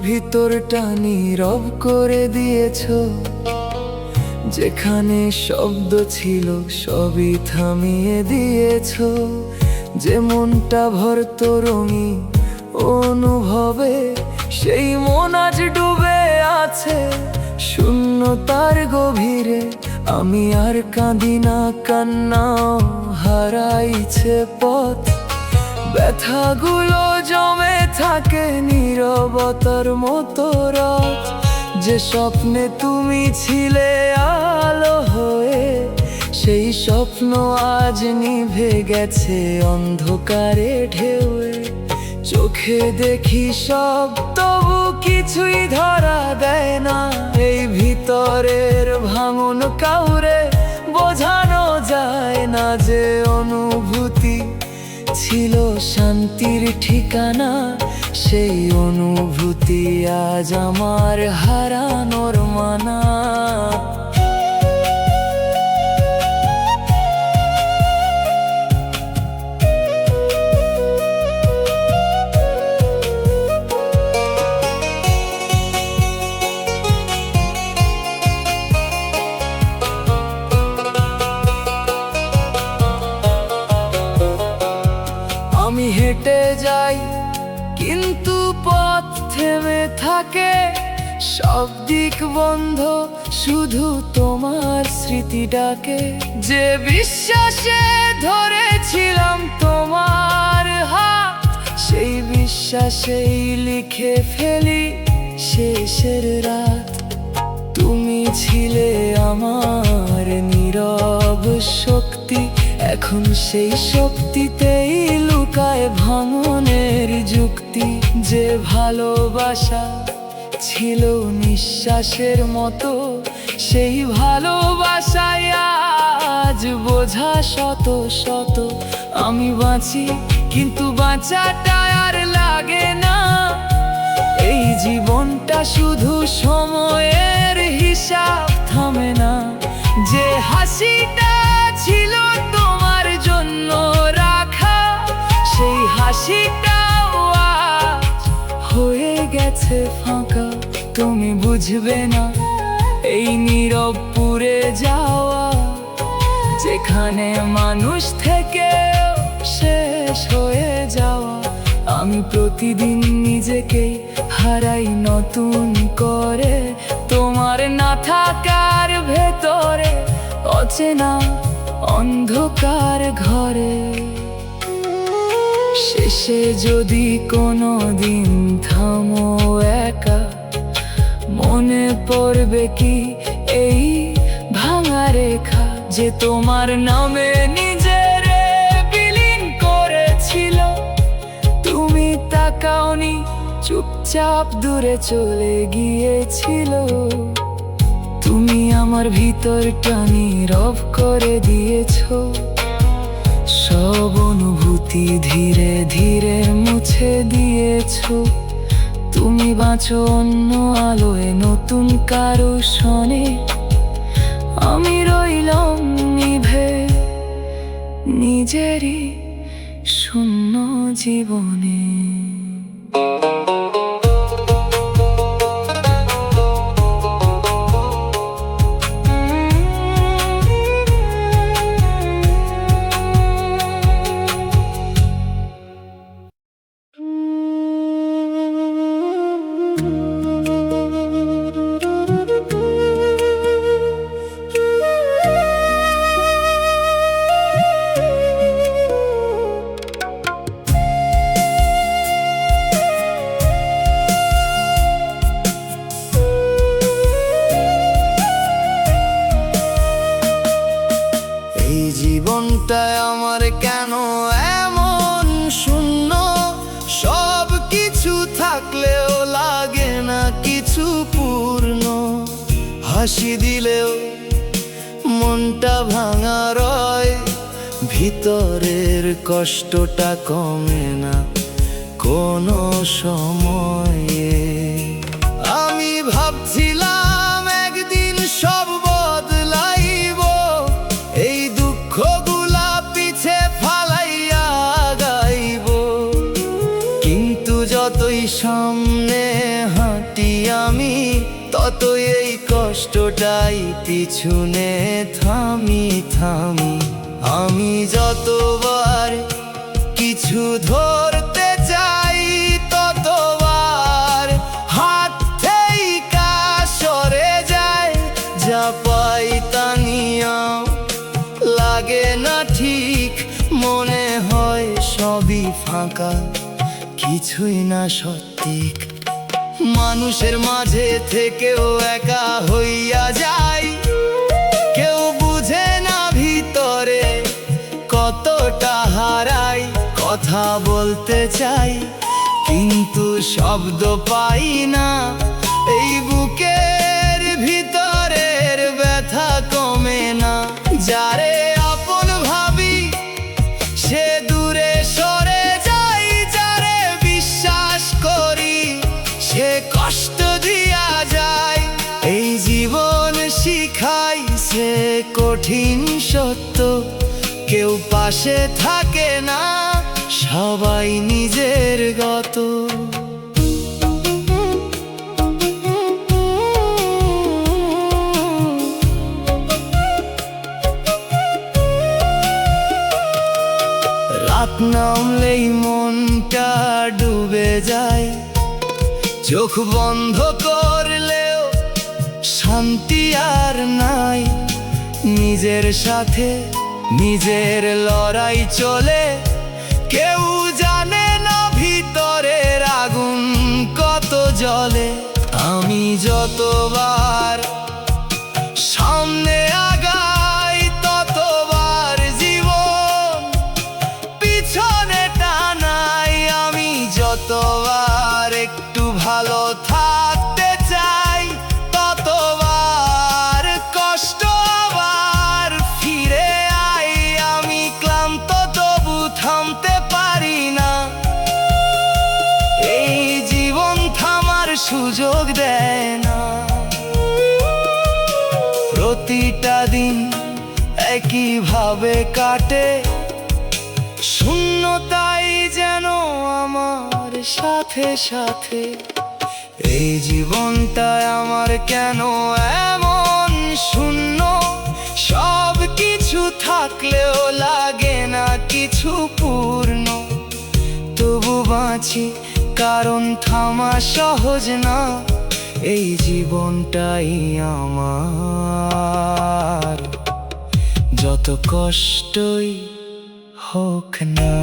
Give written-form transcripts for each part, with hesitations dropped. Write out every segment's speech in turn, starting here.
ভিতরটা নীরব করে দিয়েছো। যেখানে শব্দ ছিল সবই থামিয়ে দিয়েছো। যে মনটা ভরতো রঙিন অনুভবে, সেই মন আজ ডুবে আছে শূন্যতার গভীরে। আমি আর কাঁদি না, কান্নাও হারাইছে পথ। ব্যথাগুলো জমে থাকে নীরবতার মতো রাত। যে স্বপ্নে তুমি ছিলে আলো হয়ে, সেই স্বপ্ন আজ নিভে গেছে অন্ধকারে ঢেউয়ে। চোখে দেখি সব, তবু কিছুই ধরা দেয় না। এই ভিতরের ভাঙন কাউরে বোঝানো যায় না। যে অনুভূতি ছিল শান্তির ঠিকানা, সেই অনুভূতি আজ আমার হারানোর মানা। আমি হেঁটে যাই কিন্তু পথ থেমে থাকে। সব দিক বন্ধ, শুধু তোমার স্মৃতি ডাকে। যে বিশ্বাসে ধরেছিলাম তোমার হাত, সেই বিশ্বাসেই লিখে ফেলি শেষের রাত। তুমি ছিলে আমার নীরব শক্তি, এখন সেই শক্তিতেই লুকায় ভাঙনের যুক্তি। যে ভালোবাসা ছিল নিঃশ্বাসের মতো, সেই ভালোবাসায় আজ বোঝা শত শত। আমি বাঁচি কিন্তু বাঁচাটা আর লাগে না। এই জীবনটা শুধু সময়ের হিসাব থামে না। যে হাসিটা ছিল তোমার জন্য রাখা, সেই হাসিটাও আজ হয়ে গেছে ফাঁকা। তুমি বুঝবে না এই নীরব পুড়ে যাওয়া, যেখানে মানুষ থেকে শেষ হয়ে যাওয়া। আমি প্রতিদিন নিজেকেই হারাই নতুন করে, তোমার না থাকার ভেতরে অচেনা অন্ধকার ঘরে। শেষে যদি কোনো দিন থামো একা, মনে পড়বে কি এই ভাঙা রেখা। যে তোমার নামে নিজের বিলীন করেছিল, তুমি তাকাওনি, চুপচাপ দূরে চলে গিয়েছিল। তুমি আমার ভিতরটা নীরব করে দিয়েছো। সব অনুভূতি ধীরে ধীরে মুছে দিয়েছো। তুমি বাঁচো অন্য আলোয়, নতুন কারো শনে। আমি রইলাম নিভে নিজেরই শূন্য জীবনে। জীবনটায় আমার কেন এমন শূন্য? সব কিছু থাকলেও লাগে না কিছু পূর্ণ। হাসি দিলেও মনটা ভাঙা রয়, ভিতরের কষ্টটা কমে না কোনো সময়ে। আমি ভাবছিলাম একদিন সব বদলাইব, এই দুঃখগুলা পিছে ফালাইয়া গাইব। কিন্তু যতই সামনে হাঁটি ততই এই কষ্টটাই পিছনে থামি থামি। আমি যতবার কিছু ধরতে চাই ততবার হাত থেকে সরে যায়। যা পাই তা নিয়েও লাগে না ঠিক, মনে হয় সবই ফাঁকা, কিছুই না সঠিক। মানুষের মাঝে থেকেও একা হইয়া যায়, কেউ বুঝে না ভিতরে কতটা হারাই। কথা বলতে চাই কিন্তু শব্দ পাই না, এই বুকের ভিতরের ব্যথা কমে না। যারে আপন ভাবি সে দূরে সরে যায়, যারে বিশ্বাস করি সে কষ্ট দিয়া যায়। এই জীবন শিখাইছে কঠিন সত্য, কেউ পাশে থাকে না, সবাই নিজের গত। রাত নামলেই মনটা ডুবে যায়, চোখ বন্ধ করলেও শান্তি আর নাই। নিজের সাথে নিজের লড়াই চলে, কেউ জানে না ভিতরের আগুন কত জ্বলে। আমি যতবার সামনে আগাই ততবার জীবন পিছনে টানাই। আমি যতবার একটু ভালো থাকতে চাই ততবার কষ্ট আবার ফিরে আই। আমি ক্লান্ত তবু থামতে পারি না, এই জীবন থামার সুযোগ দেয় না। প্রতিটা দিন একইভাবে কাটে, শূন্যতাই যেন আমার সাথে সাথে। এই জীবনটায় আমার কেন এমন শূন্য, সব কিছু থাকলেও লাগে না কিছু পূর্ণ। তবু বাঁচি কারণ থামা সহজ না, এই জীবনটাই আমার যত কষ্টই হোক না।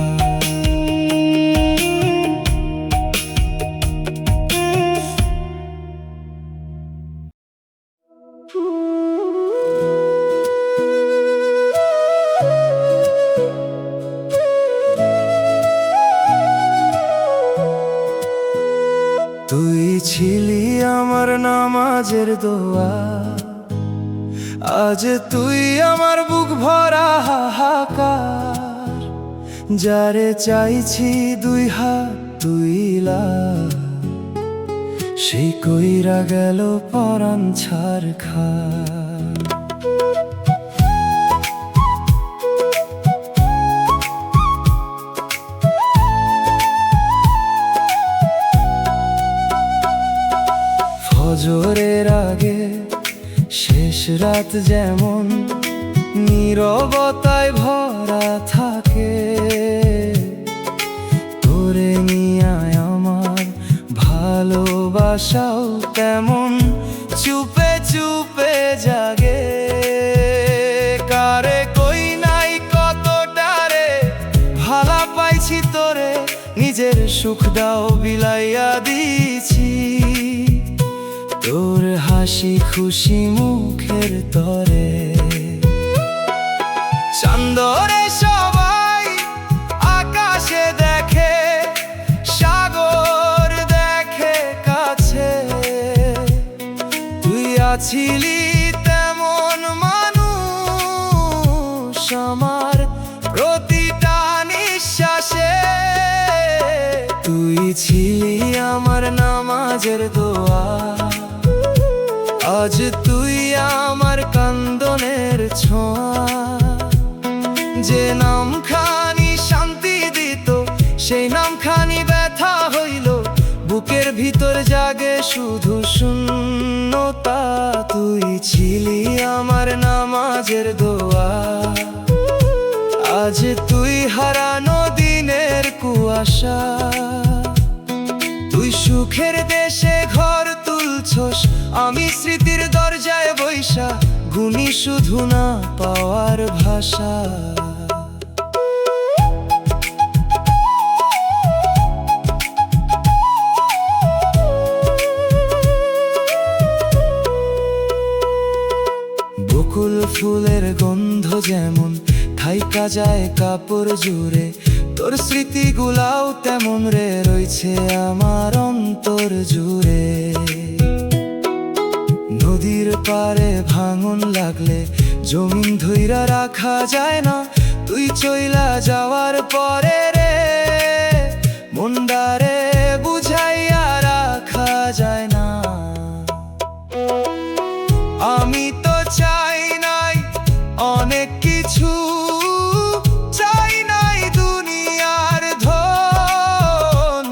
তুই ছিলি আমার নামাজের দোয়া, আজ তুই আমার বুক ভরা হাহাকার। যারে চাইছি দুই হাত তুইলা, সেই কইরা গেল পরাণ ছারখার। ফজরের আগে শেষ রাত যেমন নীরবতায় ভরা থাকে, তোরে নিয়ে আমার ভালোবাসাও তেমন চুপে চুপে জাগে। কারে কই নাই কতটারে ভালা পাইছি তোরে, নিজের সুখ দাও বিলাইয়া দিছি। তোর হাসি খুশি মুখের তরে, চাঁদরে সবাই আকাশে দেখে, সাগর দেখে কাছে। তুই আছিলি তেমন মানুষ আমার প্রতিটা নিঃশ্বাসে। তুই ছিলি আমার নামাজের দোয়া, আজ তুই আমার কান্দনের ছোঁয়া। যে নামখানি শান্তি দিত সেই নামখানি ব্যথা হইল, বুকের ভিতর জাগে শুধু শূন্যতা। তুই ছিলি আমার নামাজের দোয়া, আজ তুই হারানো দিনের কুয়াশা। তুই সুখের দেশে ঘর তুলছস, আমি স্মৃতির দরজায় বৈশা গুনি শুধু না পাওয়ার ভাষা। বকুল ফুলের গন্ধ যেমন থাইকা যায় কাপড় জুড়ে, তোর স্মৃতিগুলাও তেমন রে রইছে আমার অন্তর জুড়ে। নদীর পারে ভাঙন লাগলে জমিন ধইরা রাখা যায় না, তুই চইলা যাওয়ার পরে রে মনডারে বুঝাইয়া রাখা যায় না। আমি তো চাই নাই অনেক কিছু, চাই নাই দুনিয়ার ধন,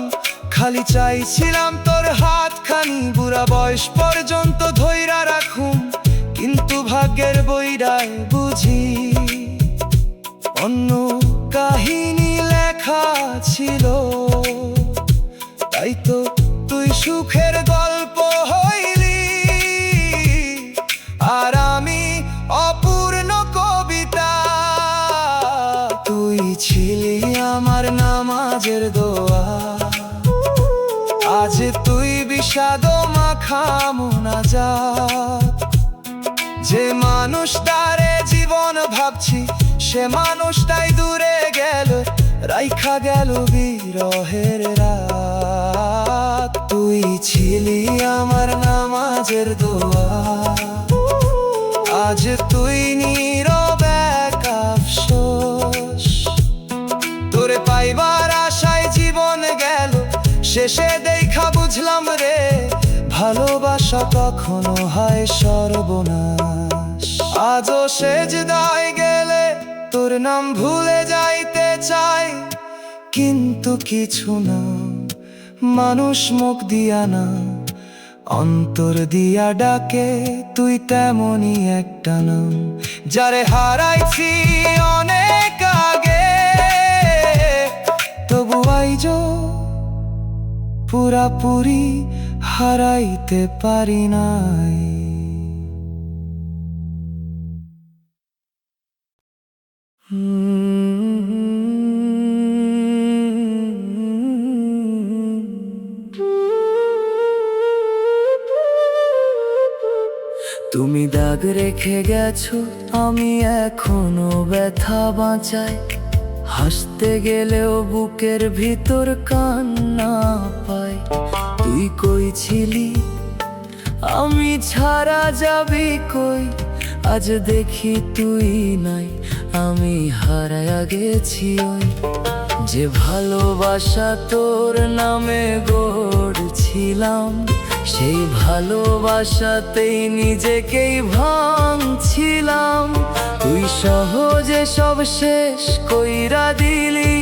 খালি চাইছিলাম তোর হাতখানি বুড়া বয়স পর্যন্ত ধইরা রাখুম। কিন্তু ভাগ্যের বইরায় বুঝি অন্য কাহিনী লেখা ছিল, তাই তো তুই সুখের গল্প হইলি আর আমি অপূর্ণ কবিতা। তুই ছিলি আমার নামাজের দোয়া, আজ তুই বিষাদ মাখা মুনাজাত। যে মানুষটারে জীবন ভাবছি সে মানুষটাই দূরে গেল, রাইখা গেল বিরহের রাত। তুই ছিলি আমার নামাজের দোয়া, আজ তুই নীরবে এক আফসোস। তোরে পাইবার আশায় জীবন গেল, শেষে দেখা বুঝলাম রে ভালোবাসা কখনো হয় সর্বনাশ। আজও সেজদায় গেলে তোর নাম ভুলে যাইতে চাই, কিন্তু কিছু না মানুষ মুখ দিয়া না অন্তর দিয়া ডাকে। তুই তেমনই একটা নাম যারে হারাইছি অনেক আগে, তবু আইজো পুরাপুরি হারাইতে পারি নাই। তুমি দাগ রেখে গেছো, আমি এখনো ব্যথা বাঁচাই। হাসতে গেলেও বুকের ভিতর কান্না পাই। তুই কই ছিলি, আমি ছাড়া যাবি কই? আজ দেখি তুই নাই, আমি হারায়া গেছি ওই যে ভালোবাসা তোর নামে গড়ছিলাম। সেই ভালোবাসাতেই নিজেকেই ভাঙছিলাম। তুই সহজে সব শেষ কইরা দিলি,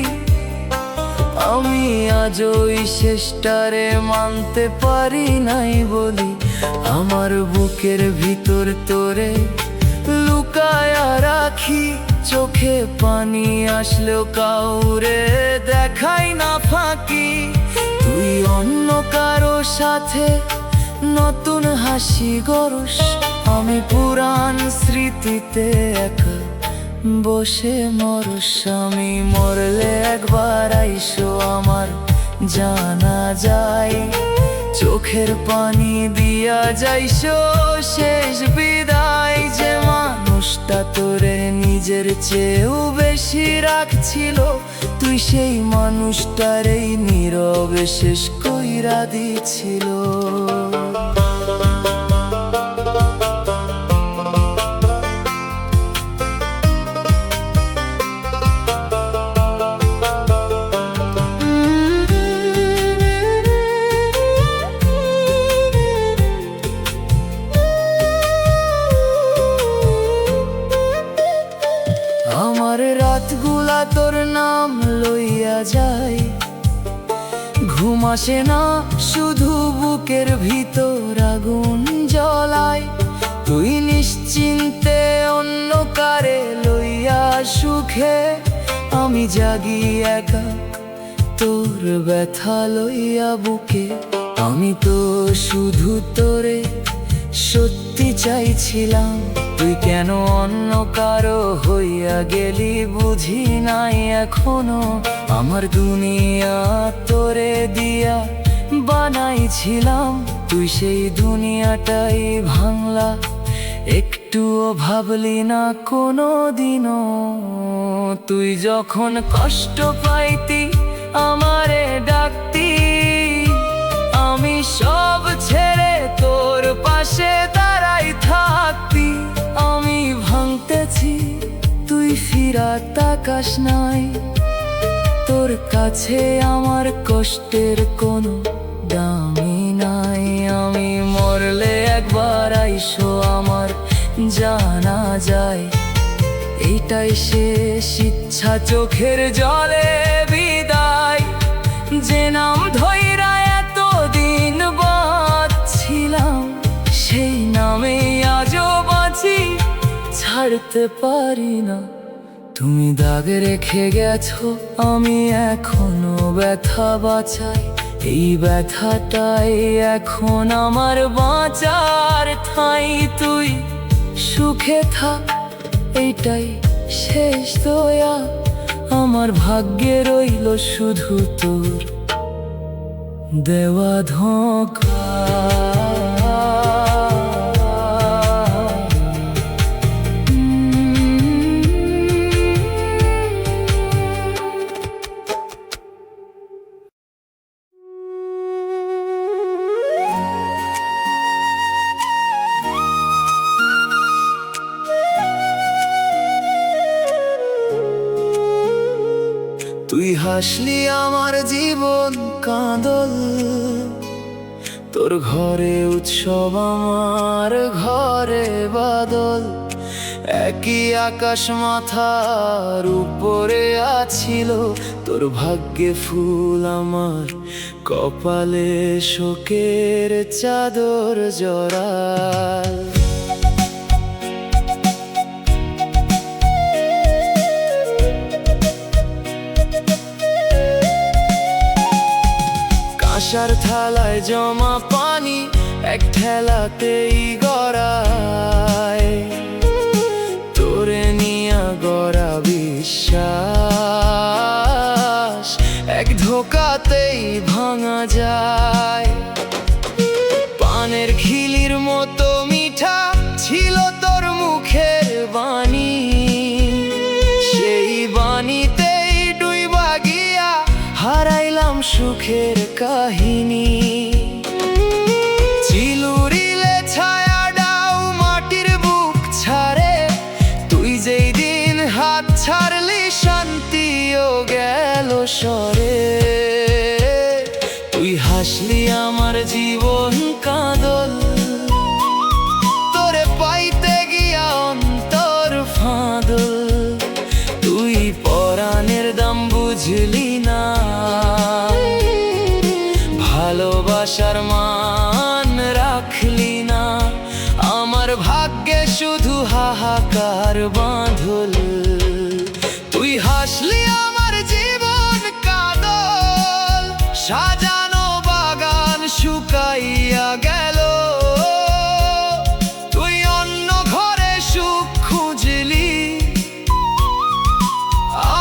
আমি আজ ওই শেষটারে মানতে পারি নাই বলি। আমার বুকের ভিতর তোরে লুকায়া রাখি, চোখে পানি আসলেও কাউরে দেখাই না ফাঁকি। তুই অন্য কারো সাথে নতুন হাসি গরস, আমি পুরান স্মৃতিতে একা বসে মরস। আমি মরলে একবার আইসো আমার জানা যায়, চোখের পানি দিয়া যাইসো শেষ বিদায়। যে মানুষটা তোরে নিজের চেয়েও বেশি রাখছিল, তুই সেই মানুষটারেই নীরবে শেষ কইরা দিছিল। আমার রাতগুলা তোর নাম লইয়া যায়, ঘুম আসে না শুধু বুক বুকের ভিতর আগুন জ্বলায়। তুই নিশ্চিন্তে অন্য কারে লইয়া সুখে, আমি জাগি একা তোর ব্যথা লইয়া বুকে। আমি তো শুধু তোরে সত্যি চাইছিলাম, তুই কেন অন্য কারো হইয়া গেলি বুঝি নাই এখনো। আমার দুনিয়া তোরে দিয়া বানাইছিলাম, তুই সেই দুনিয়াটাই ভাঙলা, একটুও ভাবলি না কোনো দিনও। তুই যখন কষ্ট পাইতি আমারে ডাকতি, আমি সব ছেড়ে তোর পাশে দাঁড়াই থাকতি। আমি ভাঙতেছি তুই ফিরা তাকাস নাই, তোর কাছে আমার কষ্টের কোনো দামই নাই। আমি মরলে একবার আইসো আমার জানা যায়, এইটাই শেষ ইচ্ছা, চোখের জলে বিদায়। যে নাম ধইরা এতদিন বাঁচছিলাম, সেই নামে আজও বাঁচি, ছাড়তে পারি না। তুমি দাগ রেখে গেছো, আমি এখনো ব্যথা বাঁচাই, এই ব্যথাটাই এখন আমার বাঁচার ঠাঁই। তুই সুখে থাক, এইটাই শেষ দয়া, আমার ভাগ্যে রইল শুধু তোর দেওয়া ধোঁকা। তুই হাসলি আমার জীবন কাঁদল, তোর ঘরে উৎসব আমার ঘরে বাদল। একই আকাশ মাথার উপরে আছিল, তোর ভাগ্যে ফুল আমার কপালে শোকের চাদর জড়াল। আশার থালায় জমা পানি এক ঠেলাতেই গড়ায়, তোরে নিয়া গড়া বিশ্বাস এক ধোকাতেই ভাঙা যায়। পানের খিলির মতো মিঠা ছিল তোর মুখের বাণী, সেই বাণীতেই ডুইবা গিয়া হারাইলাম সুখের কাহিনী। চিলুরিলে ছায়া ডাও মাটির বুক ছাড়ে, তুই যেই দিন হাত ছাড়লি শান্তিও গেল সরে। তুই হাসলি আমার জীবন কাঁদল, তোরে পাইতে গিয়া অন্তর ফাঁদল। তুই পরাণের দাম বুঝলি না, ভালোবাসার মান রাখলি না। আমার ভাগ্যে শুধু হাহাকার বাঁধল, তুই হাসলি আমার জীবন কাঁদল। সাজানো বাগান শুকাইয়া গেল, তুই অন্য ঘরে সুখ খুঁজলি,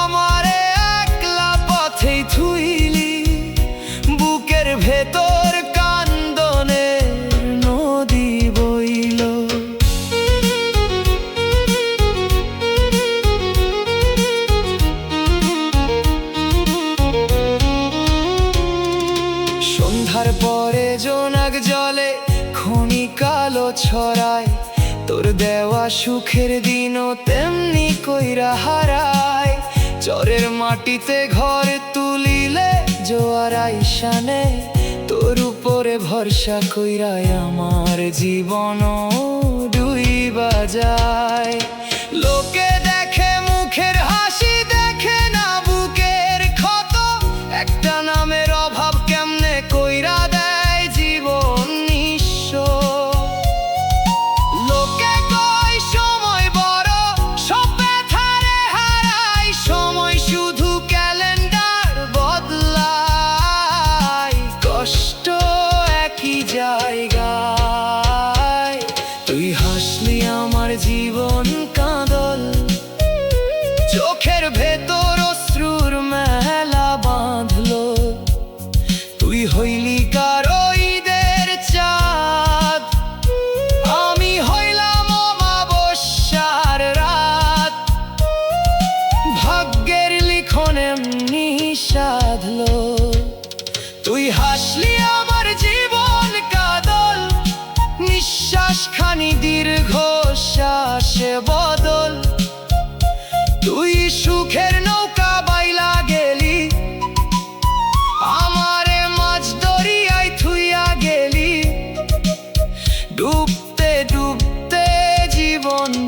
আমারে একলা পথেই থুইলি। বুকের ভেতর কান্দনের নদী বইল। সন্ধ্যার পরে জোনাক জলে ক্ষণিক আলো ছড়ায়, তোর দেওয়া সুখের দিনও তেমনি কইরা হারায়। চরের মাটিতে ঘর তুলিলে জোয়ার আইসানে, তোর উপরে ভরসা কইরায় আমার জীবনও ডুইবা যায়। লোকে দেখে মুখের হাসি, দেখে না বুকের ক্ষত, একটা নামের অভাব কেমনে কইরা দেয় জীবন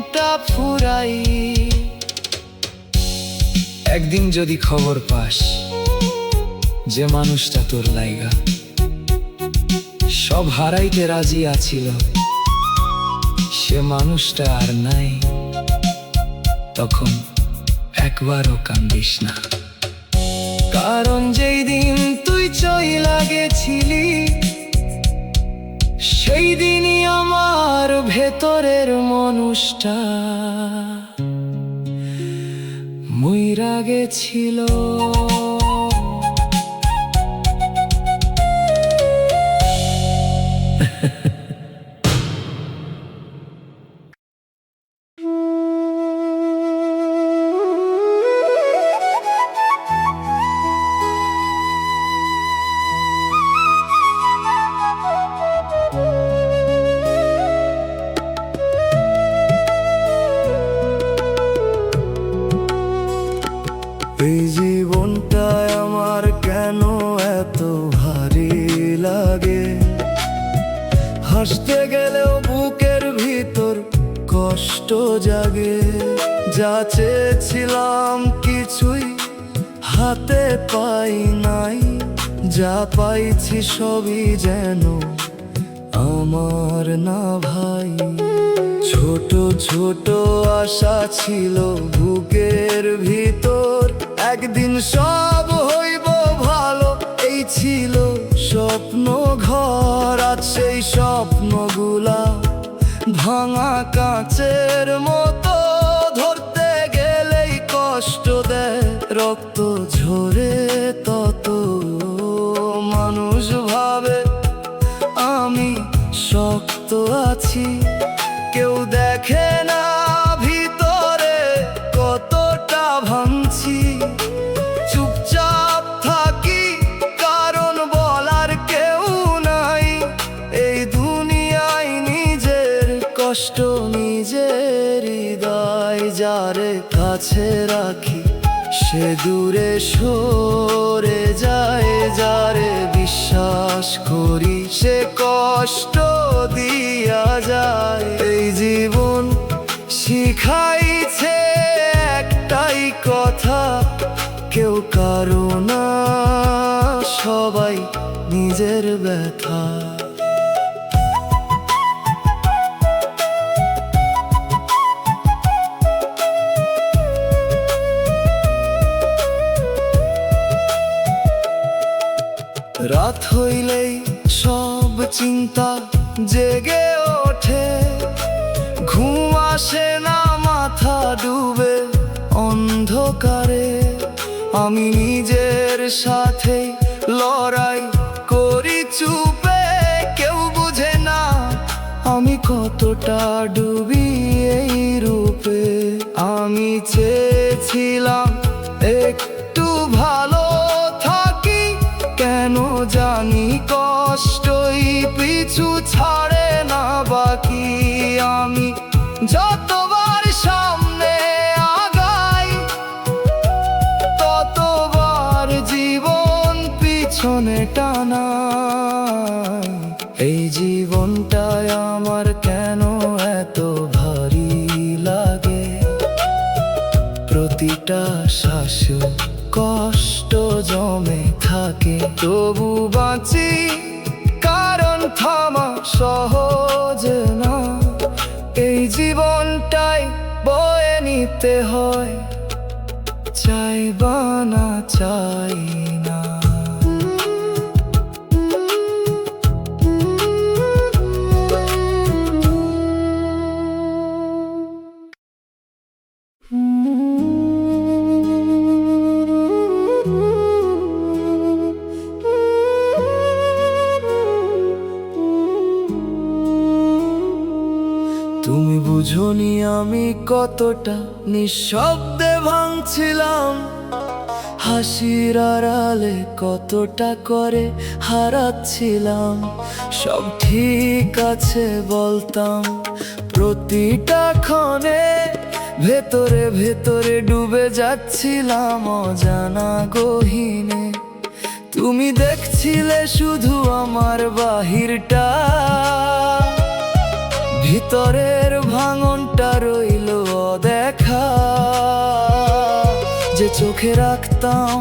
মনটা ফুরাই। একদিন যদি খবর পাস যে মানুষটা তোর লাইগা সব হারাইতে রাজি আছিল, সে মানুষটা আর নাই, তখন একবারও কান্দিস না। কারণ যেই দিন তুই চইলা গেছিলি সেই দিনই আমার ভেতরের মানুষটা মইরা গেছিল। এই জীবনটায় আমার কেন এত ভারী লাগে, হাসতে গেলেও বুকের ভিতর কষ্ট জাগে। যা চেয়েছিলাম কিছুই হাতে পাই নাই, যা পাইছি সবই যেন আমার না ভাই। ছোট ছোট আশা ছিল বুকের ভিতর, একদিন সব হইব ভালো, এই ছিল স্বপ্ন ঘর। আজ সেই স্বপ্নগুলা ভাঙা কাঁচের মতো, ধরতে গেলেই কষ্ট দেয়, রক্ত ঝরে তত। মানুষ ভাবে আমি শক্ত আছি, কেউ দেখে না ভিতরে কতটা ভাঙছি। চুপচাপ থাকি কারণ বলার কেউ নাই, এই দুনিয়ায় নিজের কষ্ট নিজের হৃদয়। যারে কাছে রাখি সে দূরে সরে যায়, যারে বিশ্বাস করি সে কষ্ট দিয়া যায়। এই জীবন শিখাইছে একটাই কথা, কেউ কারো না, সবাই নিজের ব্যথা। রাত হইলেই সব চিন্তা জেগে ওঠে, ঘুম আসে না, মাথা ডুবে অন্ধকারে। আমি নিজের সাথে লড়াই করি চুপে, কেউ বুঝে না আমি কতটা ডুবি এই রূপে। আমি চেয়েছিলাম একটু ভালো থাকি, কেন জানি কষ্টই পিছু ছাড়ে না বাকি। আমি যতবার সামনে আগাই ততবার জীবন পিছনে টানায়। এই জীবনটায় আমার কেন এত ভারী লাগে, প্রতিটা শ্বাসে কষ্ট জমে থাকে। তবু বাঁচি কারণ থামা সহজ না, এই জীবনটাই বয়ে নিতে হয়, চাই বা না চাই না। তুমি বুঝোনি আমি কতটা নিঃশব্দে ভাঙছিলাম, হাসির আড়ালে কতটা করে হারাচ্ছিলাম। সব ঠিক আছে বলতাম প্রতিটা ক্ষণে, ভেতরে ভেতরে ডুবে যাচ্ছিলাম অজানা গহীনে। তুমি দেখছিলে শুধু আমার বাহিরটা, ভিতরের ভাঙনটা রইল চোখে রাখতাম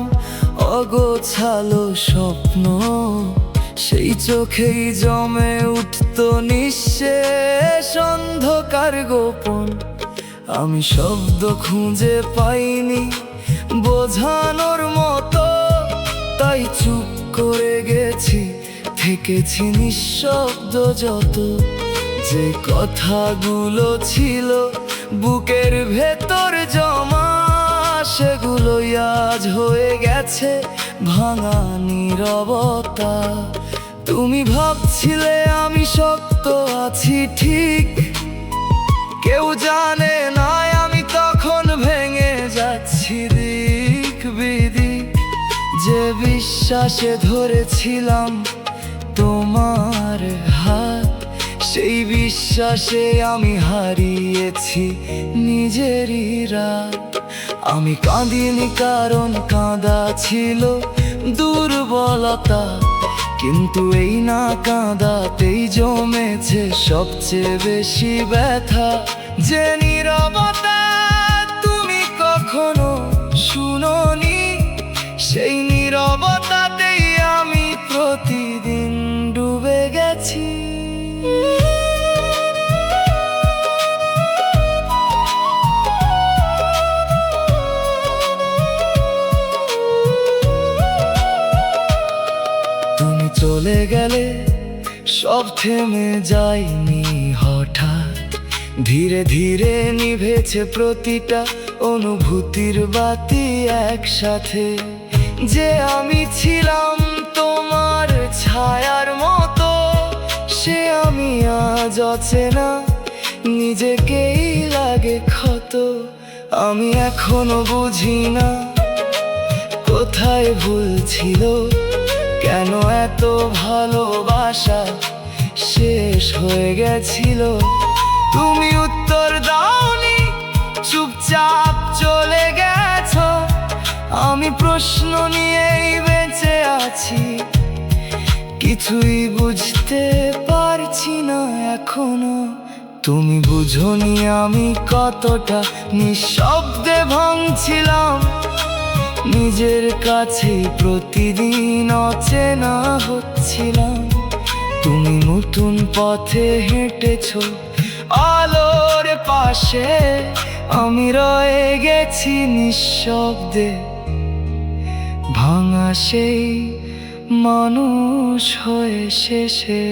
অগোছালো স্বপ্ন, সেই চোখেই জমে উঠত নিঃশেষ অন্ধকার গোপন। আমি শব্দ খুঁজে পাইনি বোঝানোর মতো, তাই চুপ করে গেছি, থেকেছি নিঃশব্দ। যত যে কথাগুলো ছিল বুকের ভেতর জমা, সেগুলোই আজ হয়ে গেছে ভাঙা নীরবতা। তুমি ভাবছিলে আমি শক্ত আছি ঠিক, কেউ জানে না আমি তখন ভেঙে যাচ্ছি দিক বিদিক। যে বিশ্বাসে ধরেছিলাম তোমার হাত, সেই বিশ্বাসে আমি হারিয়েছি নিজেরই রাত। আমি কাঁদিনি কারণ কাঁদা ছিল দুর্বলতা, কিন্তু এই না কাঁদাতেই জমেছে সবচেয়ে বেশি ব্যথা। যে নীরবতা তুমি কখনো শুনোনি, সেই নীরবতাতেই আমি প্রতিদিন ডুবে গেছি। তুমি চলে গেলে সব থেমে যায়নি হঠাৎ, ধীরে ধীরে নিভেছে প্রতিটা অনুভূতির বাতি একসাথে। যে আমি ছিলাম তোমার ছায়ার মতো, সে আমি আজ অচেনা, নিজেকেই লাগে ক্ষত। আমি এখনো বুঝি না কোথায় ভুল ছিল, কেন এত ভালোবাসা শেষ হয়ে গেছিল। তুমি উত্তর দাওনি, চুপচাপ চলে গেছো, আমি প্রশ্ন নিয়েই বেঁচে আছি। কিছুই বুঝতে পারছি না এখনো। তুমি বুঝোনি আমি কতটা নিঃশব্দে ভাঙছিলাম, নিজের কাছে প্রতিদিন অচেনা হচ্ছিলাম। তুমি নতুন পথে হেঁটেছো আলোর পাশে, আমি রয়ে গেছি নিঃশব্দে ভাঙা সেই মানুষ হয়ে শেষে।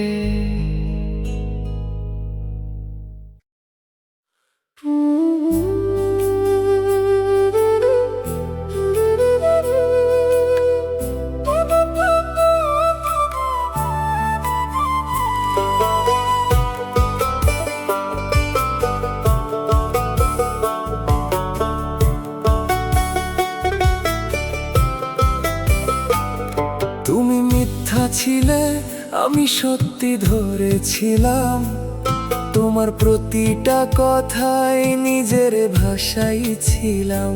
তুমি মিথ্যা ছিলে, আমি সত্যি ধরেছিলাম, তোমার প্রতিটা কথাই নিজের ভাষাই ছিলাম।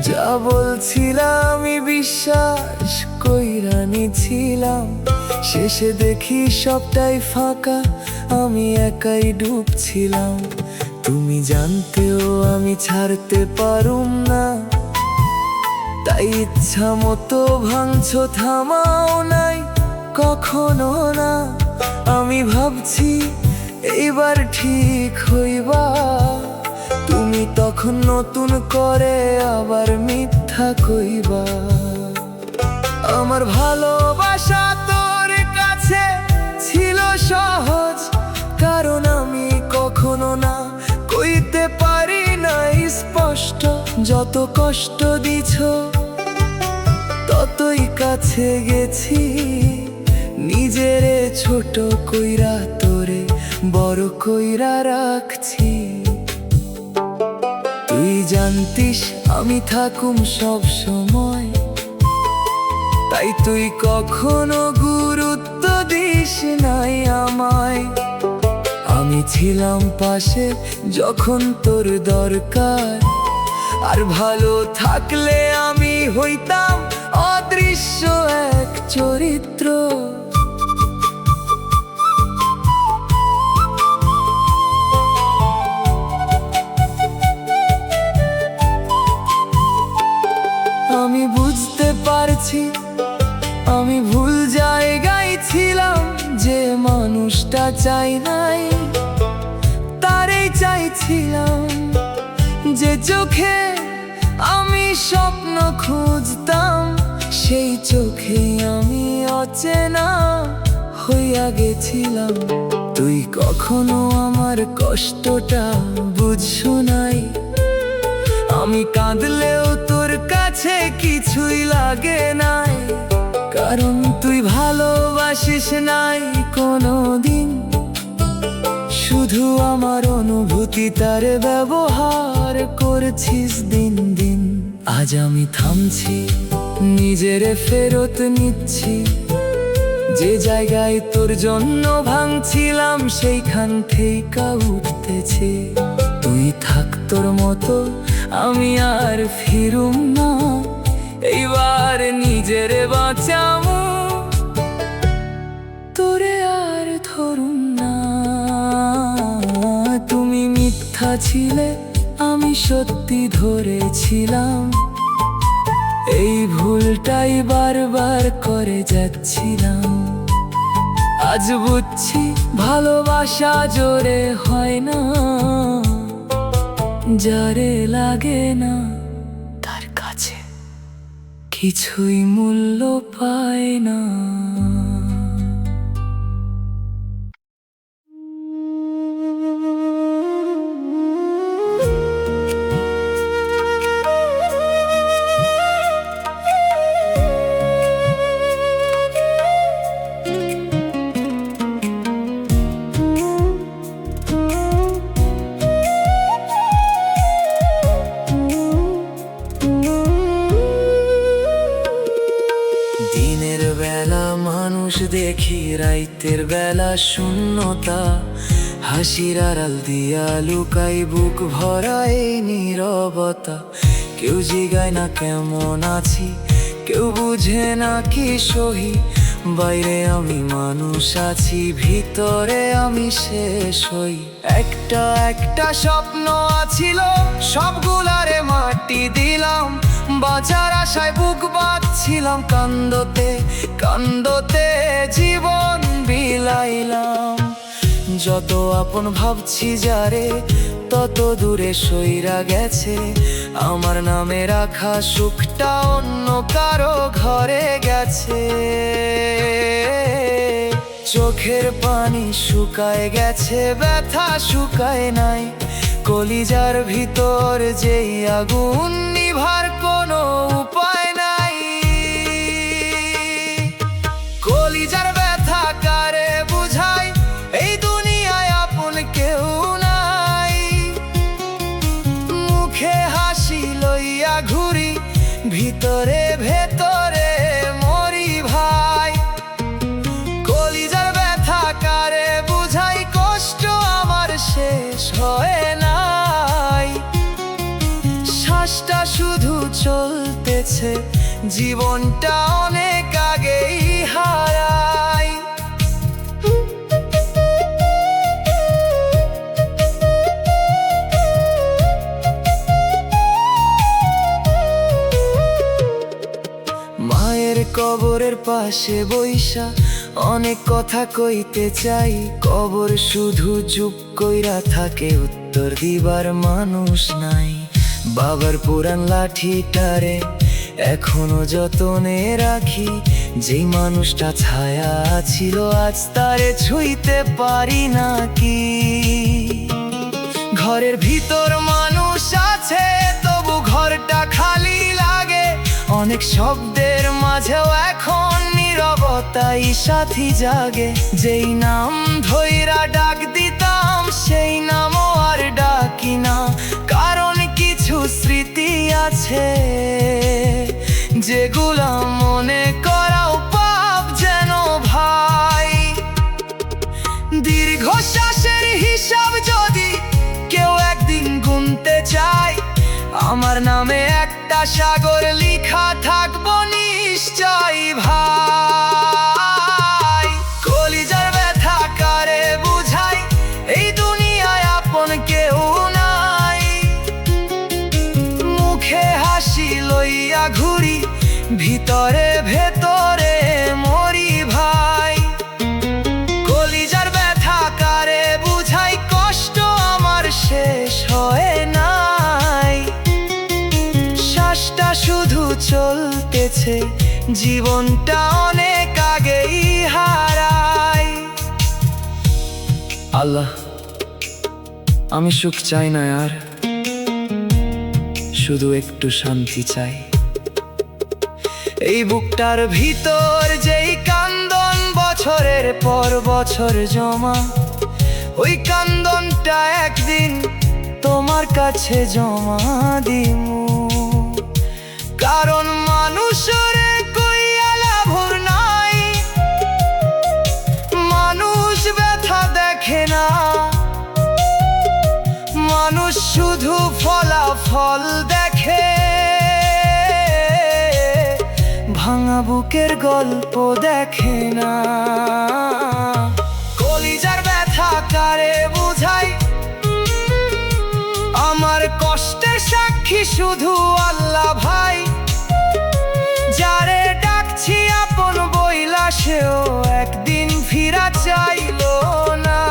যা বলছিলাম আমি বিশ্বাস কইরা নিছিলাম, শেষে দেখি সবটাই ফাঁকা, আমি একাই ডুবছিলাম। তুমি জানতেও আমি ছাড়তে পারুম না, তাই ইচ্ছা মতো ভাঙছো, থামাও নাই কখনো না। আমি ভাবছি এইবার ঠিক হইবা, তুমি তখন নতুন করে আবার মিথ্যা কইবা। আমার ভালোবাসা তোর কাছে ছিল সহজ, কারণ আমি কখনো না কইতে পারি নাই স্পষ্ট। যত কষ্ট দিছো ততই কাছে গেছি, নিজেরে ছোট কইরা তোরে বড় কইরা রাখছি। তুই জানতিস আমি থাকুম সব সময়, তাই তুই কখনো গুরুত্ব দিস নাই আমায়। আমি ছিলাম পাশে যখন তোর দরকার, আর ভালো থাকলে আমি হইতাম অদৃশ্য এক চরিত্র। স্বপ্ন খুঁজতাম, সেই চোখে আমি অচেনা হইয়া গেছিলাম। তুই কখনো আমার কষ্টটা বুঝছো নাই, আমি কাঁদলেও তোর কাছে কিছুই লাগে নাই। কারণ তুই ভালোবাসিস নাই কোনোদিন, শুধু আমার অনুভূতি তার ব্যবহার করছিস দিন দিন। আজ আমি থামছি, নিজেরে ফেরত নিচ্ছি, যে জায়গায় তোর জন্য ভাঙছিলাম সেইখান থেকে উঠতেছি। তুই থাক তোর মতো, আমি আর ফিরুম না, এইবার নিজেরে বাঁচামু, তোরে আর ধরুম না। তুমি মিথ্যা ছিলে, আমি সত্যি ধরেছিলাম, এই ভুলটাই বারবার করে যাচ্ছিলাম। আজ বুঝছি ভালোবাসা জোরে হয় না, যারে লাগে না তার কাছে কিছুই মূল্য পায় না। দিনের বেলা মানুষ দেখি, রাইতের বেলা শূন্যতা, হাসির আড়াল দিয়া লুকাই বুক ভরায় নীরবতা। কেউ জিগায় না কেমন আছি, কেউ বুঝে না কি সহি, বাইরে আমি মানুষ আছি, ভিতরে আমি শেষ হই। একটা একটা স্বপ্ন আছিল, সবগুলারে মাটি দিলাম, বাঁচার আশায় বুক বাঁধছিলাম, কান্দতে কান্দতে জীবন বিলাইলাম। যত আপন ভাবছি যারে, তত দূরে সইরা গেছে, আমার নামে রাখা সুখটা অন্য কারো ঘরে গেছে। চোখের পানি শুকায় গেছে, ব্যথা শুকায় নাই, কলিজার ভিতর যেই আগুন নিভার কোনো উপায় নাই। কলিজার ব্যথা কারে বুঝাই, এই দুনিয়ায় আপন কেউ নাই। মুখে হাসি লইয়া ঘুরি, ভিতরে ভেতরে মরি ভাই। কলিজার ব্যথা কারে বুঝাই, কষ্ট আমার শেষ হয় নাই। শ্বাসটা শুধু চলতেছে, জীবনটা অনেক আগেই হারাই। মায়ের কবরের পাশে বইসা অনেক কথা কইতে চাই, কবর শুধু চুপ কইরা থাকে, উত্তর দিবার মানুষ নাই। বাবার পুরান লাঠিটারে এখনো যতনে রাখি, যেই মানুষটা ছায়া ছিল আজ তারে ছুঁইতে পারি নাকি। ঘরের ভিতর মানুষ আছে, তবু ঘরটা খালি লাগে, অনেক শব্দের মাঝেও এখন নীরবতাই সাথী জাগে। যেই নাম ধইরা ডাক দিতাম, সেই নামও আর ডাকি না, কারণ কিছু স্মৃতি আছে যেগুলা মনে করাও পাপ যেন ভাই। দীর্ঘশ্বাসের হিসাব যদি কেউ একদিন গুনতে চায়, আমার নামে একটা সাগর লিখা থাকবো নিশ্চয় ভাই। কলিজার ব্যথা কারে বুঝাই, এই দুনিয়ায় আপন কেউ নাই। মুখে হাসি লইয়া ঘুরি, ভিতরে ভেতরে মরি ভাই। কলিজার ব্যথা কারে বুঝাই, কষ্ট আমার শেষ হয় নাই। শ্বাসটা জীবনটা অনেক আগেই হারাই। আল্লাহ, আমি সুখ চাই না আর, শুধু একটু শান্তি চাই। এই বুকটার ভিতর যেই কান্দন বছরের পর বছর জমা, ওই কান্দনটা একদিন তোমার কাছে জমা দিমু। কারণ মানুষের কইয়া লাভ নাই, মানুষ ব্যথা দেখে না, মানুষ শুধু ফলাফল দেখে। ভাঙা বুকের গল্প দেখে না। কলিজার ব্যথা কারে বুঝাই, আমার কষ্টের সাক্ষী শুধু আল্লাহ ভাই। যারে ডাকছি আপন বইলা, সেও একদিন ফিরা চাইলো না।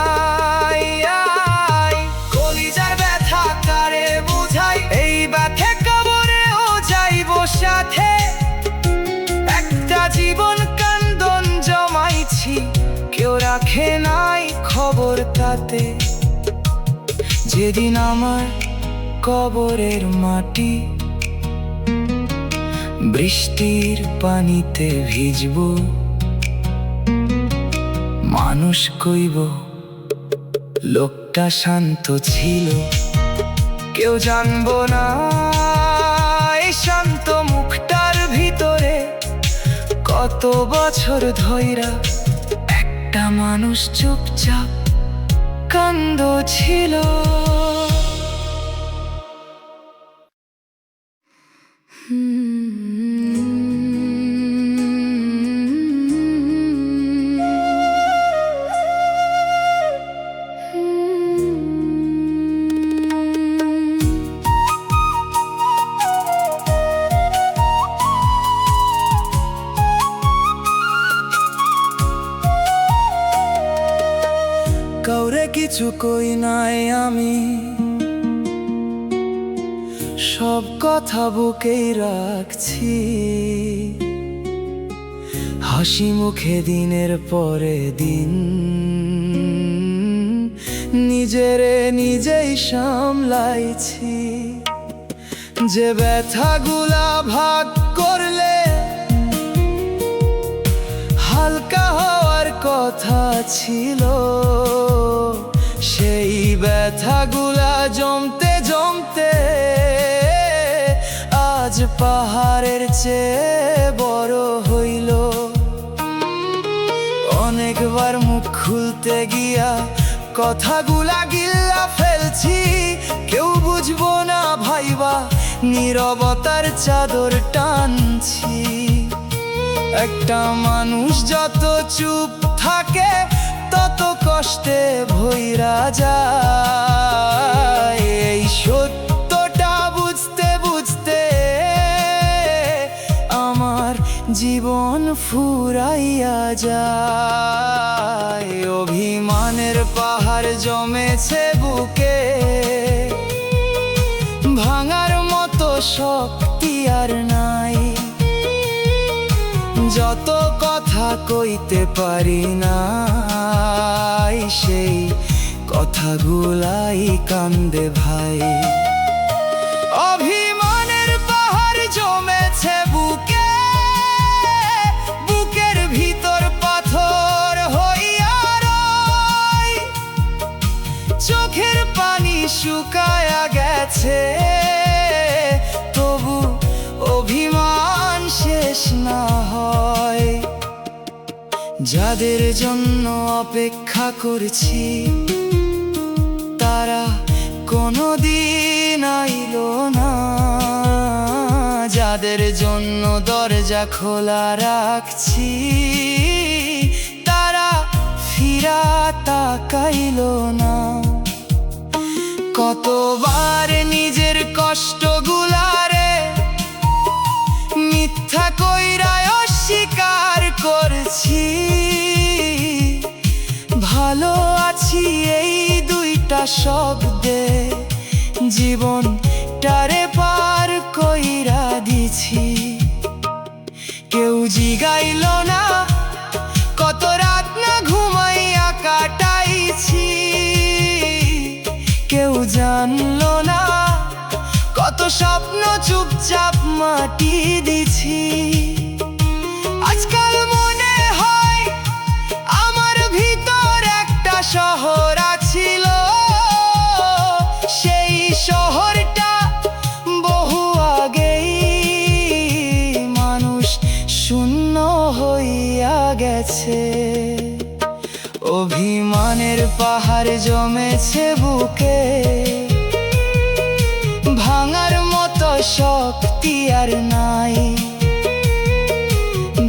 কলিজার ব্যথা কারে বুঝাই, এই ব্যথা কবরেও যাইব সাথে। একটা জীবন কান্দন জমাইছি, কেউ রাখে নাই খবর তাতে। যেদিন আমার কবরের মাটি বৃষ্টির পানিতে ভিজব, মানুষ কইব লোকটা শান্ত ছিল। কেউ জানবো না এই শান্ত মুখটার ভিতরে কত বছর ধইরা একটা মানুষ চুপচাপ কান্দ ছিল। কাউরে কিছু কই নাই আমি, সব কথা বুকেই রাখছি। হাসি মুখে দিনের পরে দিন নিজেরে নিজেই সামলাইছি। যে ব্যথাগুলা ভাগ করলে হালকা হওয়ার কথা ছিল, সেই ব্যথাগুলা জমতে জমতে আজ পাহাড়ের চেয়ে বড় হইল। অনেকবার মুখ খুলতে গিয়া কথাগুলা গিল্লা ফেলছি, কেউ বুঝবো না ভাইবা নীরবতার চাদর টানছি। একটা মানুষ যত চুপ থাকে তত কষ্টে ভইরা যায়। এই সত্যটা বুঝতে বুঝতে আমার জীবন ফুরাইয়া যায়। অভিমানের পাহাড় জমেছে বুকে, ভাঙার মতো শক্তি আর নাই। যত কথা কইতে পারি না, সেই কথাগুলাই কান্দে ভাই। অভিমানের পাহাড় জমেছে বুকে, বুকের ভিতর পাথর হইয়া রয়। চোখের পানি শুকায়া গেছে, তবু অভিমান শেষ না হয়। যাদের জন্য অপেক্ষা করছি তারা কোনোদিন আইলো না। যাদের জন্য দরজা খোলা রাখছি তারা ফিরা তাকাইলো না। কতবার নিজের কষ্টগুলারে মিথ্যা কইরা অস্বীকার করছি। ভালো আছি এই দুইটা শব্দে জীবনটারে পার কইরা দিছি। কেউ জিগাইল না, কত রাত না ঘুমাইয়া কাটাইছি। কেউ জানলো না, কত স্বপ্ন চুপচাপ মাটি দিছি। আজকাল মনে হয় আমার ভিতর একটা শহর আছিল, সেই শহরটা বহু আগেই মানুষ শূন্য হইয়া গেছে। অভিমানের পাহাড় জমেছে বুকে, ভাঙার মতো শক্তি আর নাই।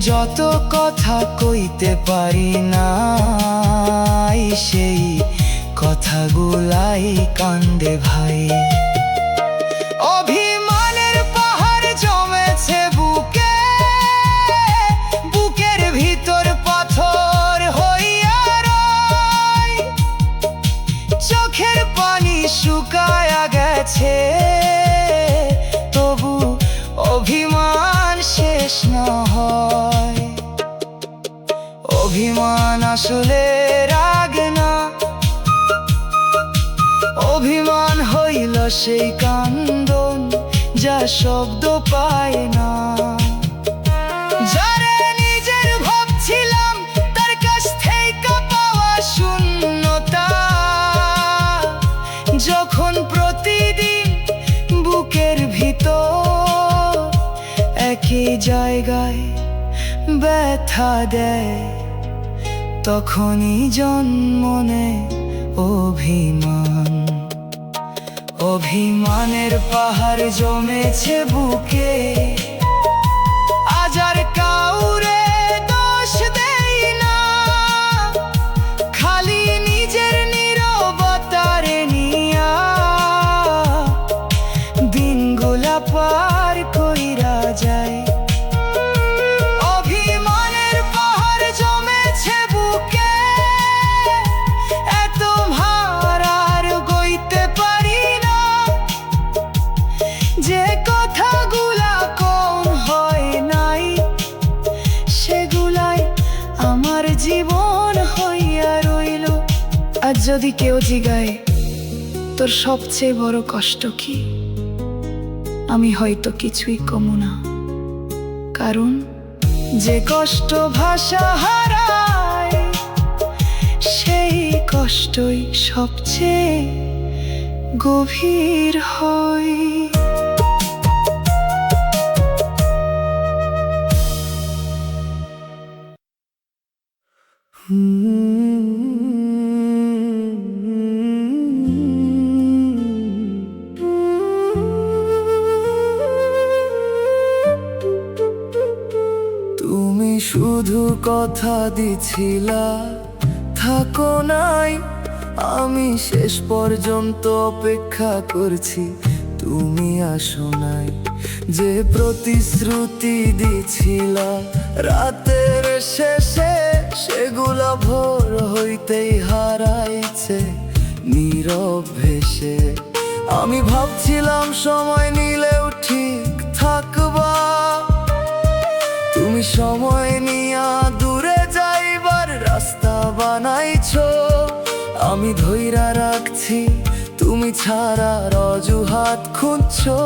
যত কথা কইতে পারি নাই, সেই কথাগুলাই কান্দে ভাই। অভিমানের পাহাড় জমেছে বুকে, বুকের ভিতর পাথর হইয়া রয়। চোখের পানি শুকায়া গেছে, তবু অভিমান শেষ না হয়। অভিমান আসলে রাগ না, অভিমান হইল সেই কান্দন যা শব্দ পায় না। যারে নিজের ভাবছিলাম, তার কাছ থেকে পাওয়া শূন্যতা, যখন প্রতিদিন বুকের ভিতর একই জায়গায় ব্যথা দেয়, তখনই জন্ম নেয় অভিমান। অভিমানের পাহাড় জমেছে বুকে, আজ আর কাউরে দোষ দেই না, খালি নিজের নীরবতারে নিয়া দিনগুলা পার কইরা যায়। অভিমানের পাহাড় জমেছে বুকে, এত ভার আর গইতে পারি না। যে কথাগুলা কোন হয় নাই, সেগুলাই আমার জীবন হইয়া রইল। আজ যদি কেউ জিগায় তোর সবচেয়ে বড় কষ্ট কি, আমি হয়তো কিছুই কমু না, কারণ যে কষ্ট ভাষা হারায়, সেই কষ্টই সবচেয়ে গভীর হয়। তুমি শুধু কথা দিছিলা থাকো নাই, আমি শেষ পর্যন্ত অপেক্ষা করছি, তুমি আসো নাই। যে প্রতিশ্রুতি দিছিলা রাতের শেষে, সেগুলা ভোর হইতেই হারাইছে নীরব ভেসে। আমি ভাবছিলাম সময় নিলেও ঠিক থাকবা, তুমি সময় নিয়া দূরে যাইবার রাস্তা বানাইছো। আমি ধইরা রাখছি, তুমি ছাড়ার অজুহাত খুঁজছো।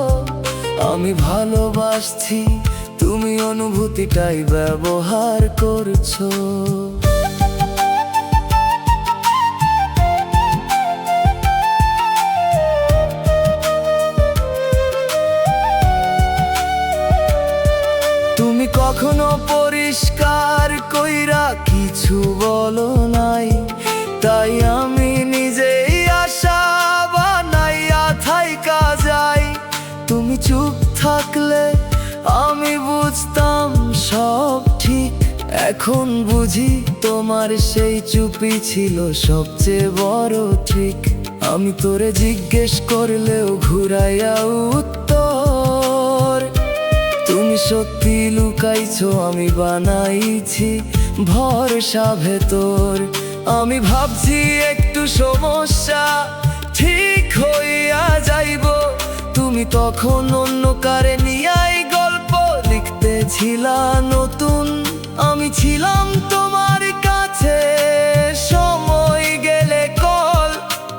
আমি ভালোবাসছি, তুমি অনুভূতিটাই ব্যবহার করছো। তুমি কখনো পরিষ্কার কইরা কিছু বলো নাই, তাই আমি নিজেই আশা বানাইয়া থাইকা যাই। তুমি চুপ থাকলে আমি বুঝতাম সব ঠিক, এখন বুঝি তোমার সেই চুপই ছিল সবচেয়ে বড় ঠিক। আমি তোরে জিজ্ঞেস করলেও ঘুরাইয়া উত্তর, তুমি সত্যি লুকাইছো, আমি বানাইছি ভরসা ভেতর। আমি ভাবছি একটু সমস্যা ঠিক হইয়া যাইব, তুমি তখন অন্য কারে নিয়াই গল্প লিখতেছিলা নতুন। আমি ছিলাম তোমার কাছে সময় গেলে কল,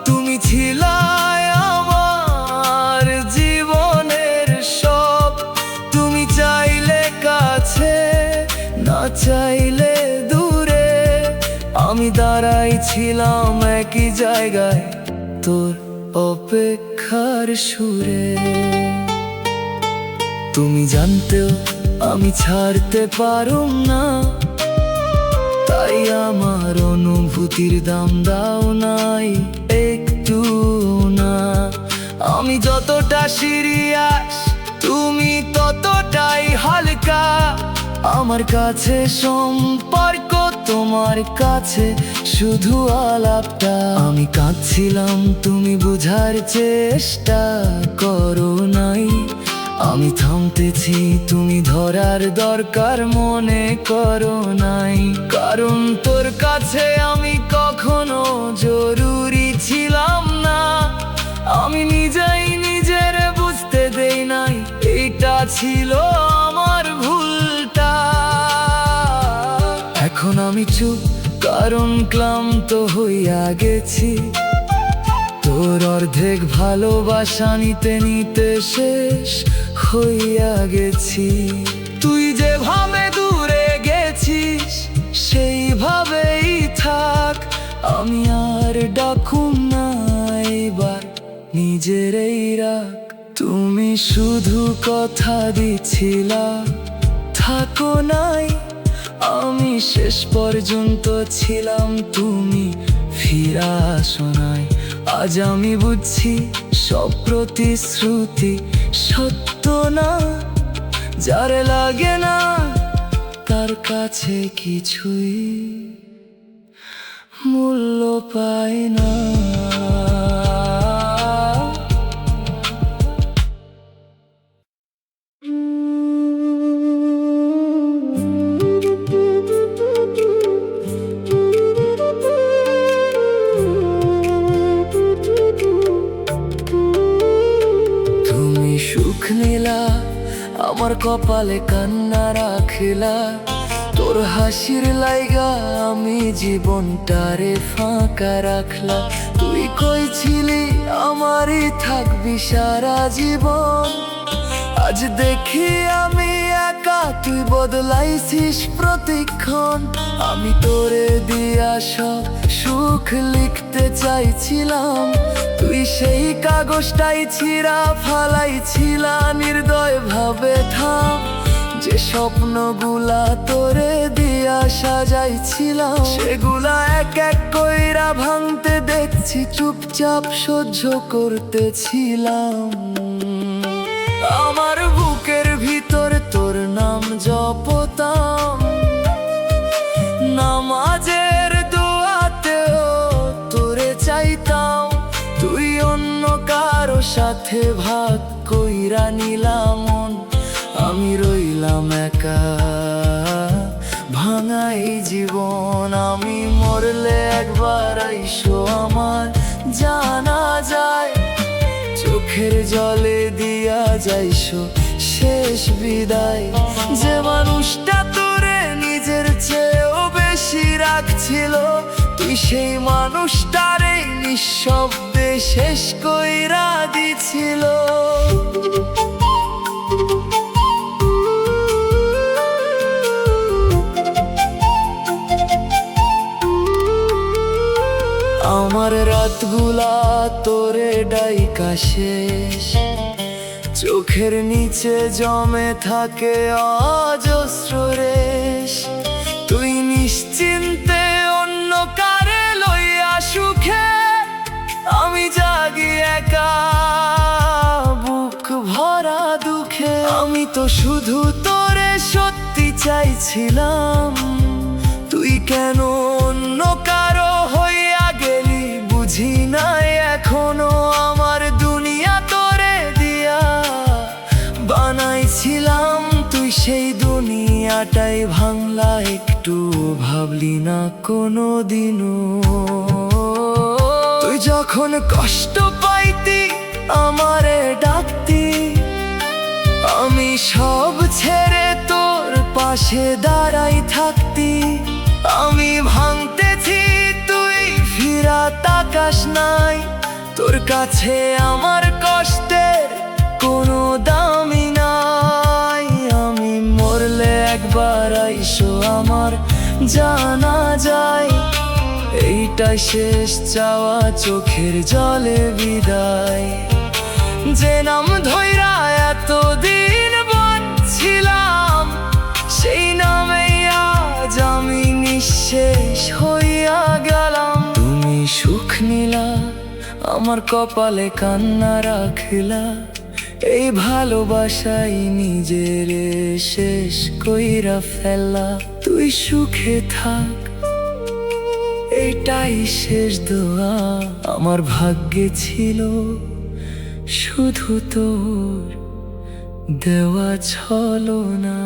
তুমি ছিলাই আমার জীবনের সব। তুমি চাইলে কাছে, না চাইলে দূরে, আমি দাঁড়াই ছিলাম একই জায়গায় তোর অপেক্ষার সুরে। তুমি জানতেও আমি ছাড়তে পারুম না, তাই আমার অনুভূতির দাম দাও নাই একটু না। আমি যতটা সিরিয়াস তুমি ততটাই হালকা, আমার কাছে সম্পর্ক, তোমার কাছে শুধু আলাপটা। আমি কাঁদছিলাম তুমি বোঝার চেষ্টা করো নাই, আমি থামতেছি তুমি ধরার দরকার মনে করো নাই। কারণ তোর কাছে আমি কখনো জরুরি ছিলাম না, আমি নিজেই নিজের বুঝতে দেই নাই এটা ছিল আমার ভুলটা। এখন আমি চুপ কারণ ক্লান্ত হইয়া গেছি, তোর অর্ধেক ভালোবাসা নিতে নিতে শেষ হইয়া গেছি। তুই যেভাবে দূরে গেছিস সেইভাবেই থাক, আমি আর ডাকুম না এবার নিজেরই রাখ। তুমি শুধু কথা দিছিলা থাকো নাই, আমি শেষ পর্যন্ত ছিলাম তুমি ফিরা আসো নাই। আজ আমি বুঝছি সব প্রতিশ্রুতি সত্য না, যার লাগে না তার কাছে কিছুই মূল্য পায় না। সুখ নীলা আমার কপালে কান্না রাখিলা, তোর হাসির লাইগা আমি জীবনটারে ফাঁকা রাখলা। তুই কইছিলি আমারই থাকবি সারা জীবন, আজ দেখি আমি একা, তুই বদলাইছিস প্রতিক্ষণ। আমি তোরে দিয়া সব সুখ লিখতে চাইছিলাম, তুই সেই কাগজটাই ছিঁড়া ফালাইছিলা নির্দয় ভাবে থাম। যে স্বপ্নগুলা তোরে দিয়া সাজাইছিলাম সেগুলা এক এক কইরা ভাঙতে দেখছি, চুপচাপ সহ্য করতেছিলাম। আমার বুকের ভিতর তোর নাম জপতাম, নামাজের দোয়াতেও তোরে চাইতাম। তুই অন্য কারো সাথে ভাগ কইরা নিলাম মন, আমি রইলাম একা ভাঙাই জীবন। আমি মরলে একবার আইসো আমার জানা যায়, চোখের জলে দিয়া যাইসো শেষ বিদায়। যে মানুষটা তোরে নিজের চেয়েও বেশি রাখছিল, তুই সেই মানুষটারে নিঃশব্দে শেষ কইরা দিছিল। আমার রাতগুলা তোরে ডাইকা শেষ, চোখের নিচে জমে থাকে অজস্র রেশ। তুই নিশ্চিন্তে অন্য কারে লইয়া সুখে, আমি জাগি একা বুক ভরা দুঃখে। আমি তো শুধু তোরে সত্যি চাইছিলাম, তুই কেন অন্য কারো হইয়া গেলি বুঝি নাই এখনো। আমার দুনিয়া তোরে দিয়া বানাইছিলাম, তুই সেই দুনিয়াটাই ভাঙলা একটু ভাবলি না কোনো দিনও। তুই যখন কষ্ট পাইতি আমারে ডাকতি, আমি সব ছেড়ে তোর পাশে দাঁড়াই থাকতি। আমি ভাঙতেছি, তুই ফিরা তাকাস নাই। তোর কাছে আমার কষ্টের কোনো দামই নাই। আমি মরলে একবার আইসো আমার জানা যায়। এইটাই শেষ চাওয়া, চোখের জলে বিদায়। যে নাম ধইরা এতদিন বাঁচছিলাম, সেই নামে আজ আমি নিঃশেষ হইয়া গেলাম। তুমি সুখ নিলা, আমার কপালে কান্না রাখলা। এই ভালোবাসাই নিজের শেষ কইরা ফেলা। তুই সুখে থাক, এটাই শেষ দোয়া। আমার ভাগ্যে ছিল শুধু তোর দেওয়া ছলনা।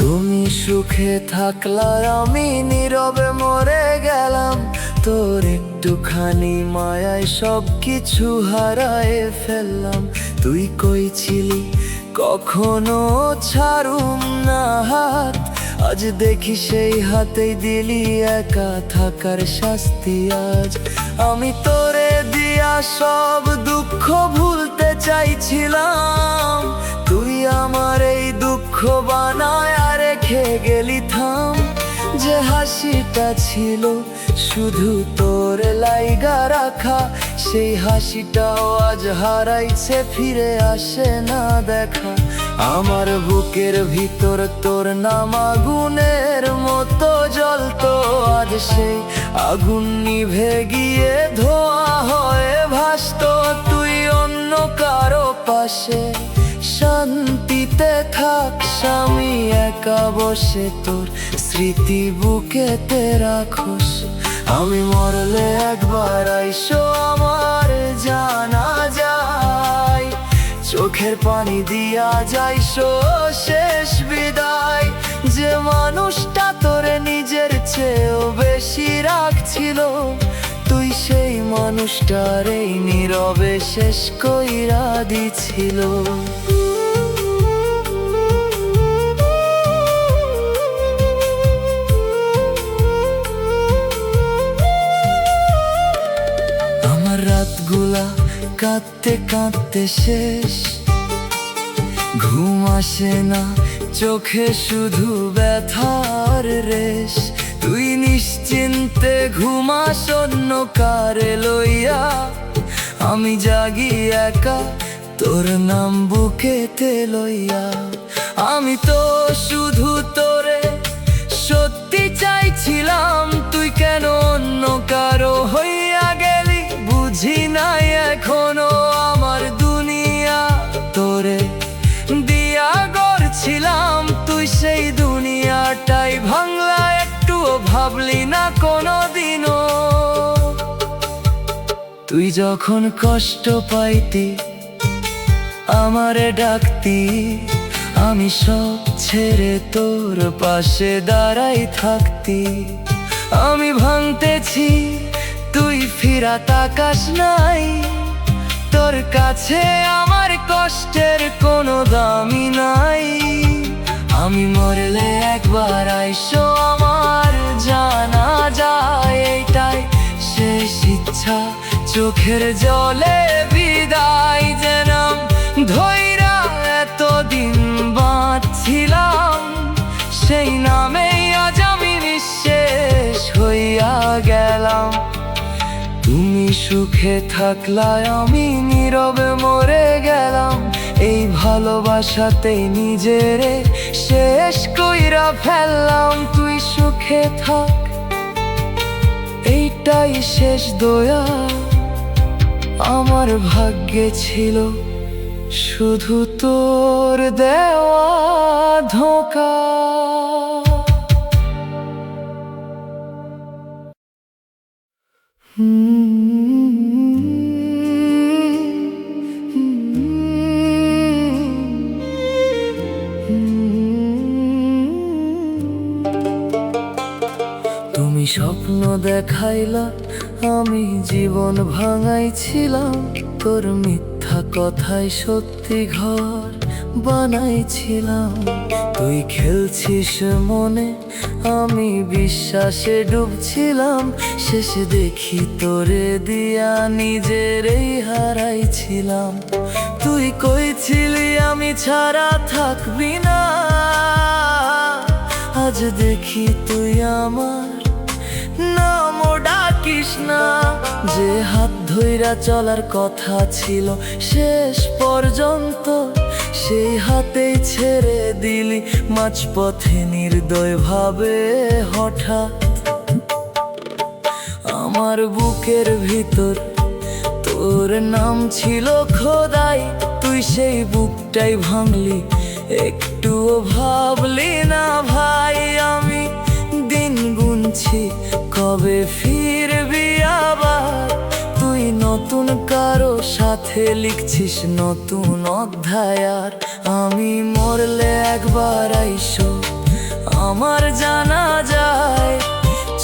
তুমি সুখে থাকলা, আমি নীরবে মরে গেলাম। তোর একটুখানি মায়ায় সব কিছু হারায় ফেললাম। তুই কইছিলি কখনো ছাড়ুম না হাত, আজ দেখি সেই হাতেই দিলি একা থাকার শাস্তি। আজ আমি তোরে দিয়া সব দুঃখ ভুলতে চাইছিলাম, তুই আমার এই দুঃখ বানায় আর রেখে গেলি থাম। যে হাসিটা ছিল শুধু তোর লাইগা রাখা, সেই হাসিটাও আজ হারাইছে, ফিরে আসে না দেখা। আমার বুকের ভিতর তোর নাম আগুনের মতো জ্বলতো, আজ সেই আগুন নিভে গিয়ে ধোঁয়া হয়ে ভাসতো। তুই অন্য কারো পাশে শান্তিতে থাক, স্বামী একা বসে তোর স্মৃতি বুকেতে রাখোস। আমি মরলে একবার আইসো আমার জানা যায়। চোখের পানি দিয়া যাইসো শেষ বিদায়। যে মানুষটা তোরে নিজের চেয়েও বেশি রাখছিল, তুই সেই মানুষটার এই নীরবে শেষ কইরা দিছিল। আমার রাতগুলা কাঁদতে কাঁদতে শেষ, ঘুম আসে না চোখে শুধু ব্যথার রেশ। তুই নিশ্চিন্তে ঘুমাস অন্য কারে লইয়া, আমি জাগি একা তোর নাম বুকেতে লইয়া। আমি তো শুধু তোরে সত্যি চাইছিলাম, তুই কেন অন্য কারো হইয়া গেলি বুঝি নাই এখনো। আমার দুনিয়া তোরে দিয়া গড়ছিলাম, তুই সেই দুনিয়াটাই ভাঙলা, একটুও ভাবলি না কোনোদিনও। তুই যখন কষ্ট পাইতি আমারে ডাকতি, আমি সব ছেড়ে তোর পাশে দাঁড়াই থাকতি। আমি ভাঙতেছি, তুই ফিরা তাকাস নাই। তোর কাছে আমার কষ্টের কোনো দামই নাই। আমি মরলে একবার আইসো আমার জানা যায়। এইটাই শেষ ইচ্ছা, চোখের জলে বিদায়। যে নাম ধইরা এতদিন বাঁচছিলাম, সেই নামেই আজ আমি নিঃশেষ হইয়া গেলাম। তুমি সুখে থাকলায় আমি নীরবে মরে গেলাম। এই ভালোবাসাতেই নিজেরে শেষ কইরা ফেললাম। তুই সুখে থাক, এইটাই শেষ দয়া। আমার ভাগ্যে ছিল শুধু তোর দেওয়া ধোঁকা। তুমি স্বপ্ন দেখাইলা, আমি জীবন ভাঙাইছিলাম। তোর মিথ্যা কথায় সত্যি ঘর বানাইছিলাম। তুই খেলছিস মনে, আমি বিশ্বাসে ডুবছিলাম। শেষে দেখি তোরে দিয়া নিজেরই হারাইছিলাম। তুই কইছিলি আমি ছাড়া থাকবি না, আজ দেখি তুই আমার নামও ডাকিস না। যে হাত ধইরা চলার কথা ছিল শেষ পর্যন্ত, সেই হাতেই ছেড়ে দিলি মাঝপথে নির্দয় ভাবে। হঠাৎ আমার বুকের ভিতর তোর নাম ছিল খোদাই। তুই সেই বুকটাই ভাঙলি, একটুও ভাবলি না ভাই। আমি দিন গুনছি কবে ফিরবি আবার। তুই নতুন কারো সাথে লিখছিস নতুন অধ্যায়। আর আমি মরলে একবার আইসো আমার জানা যায়,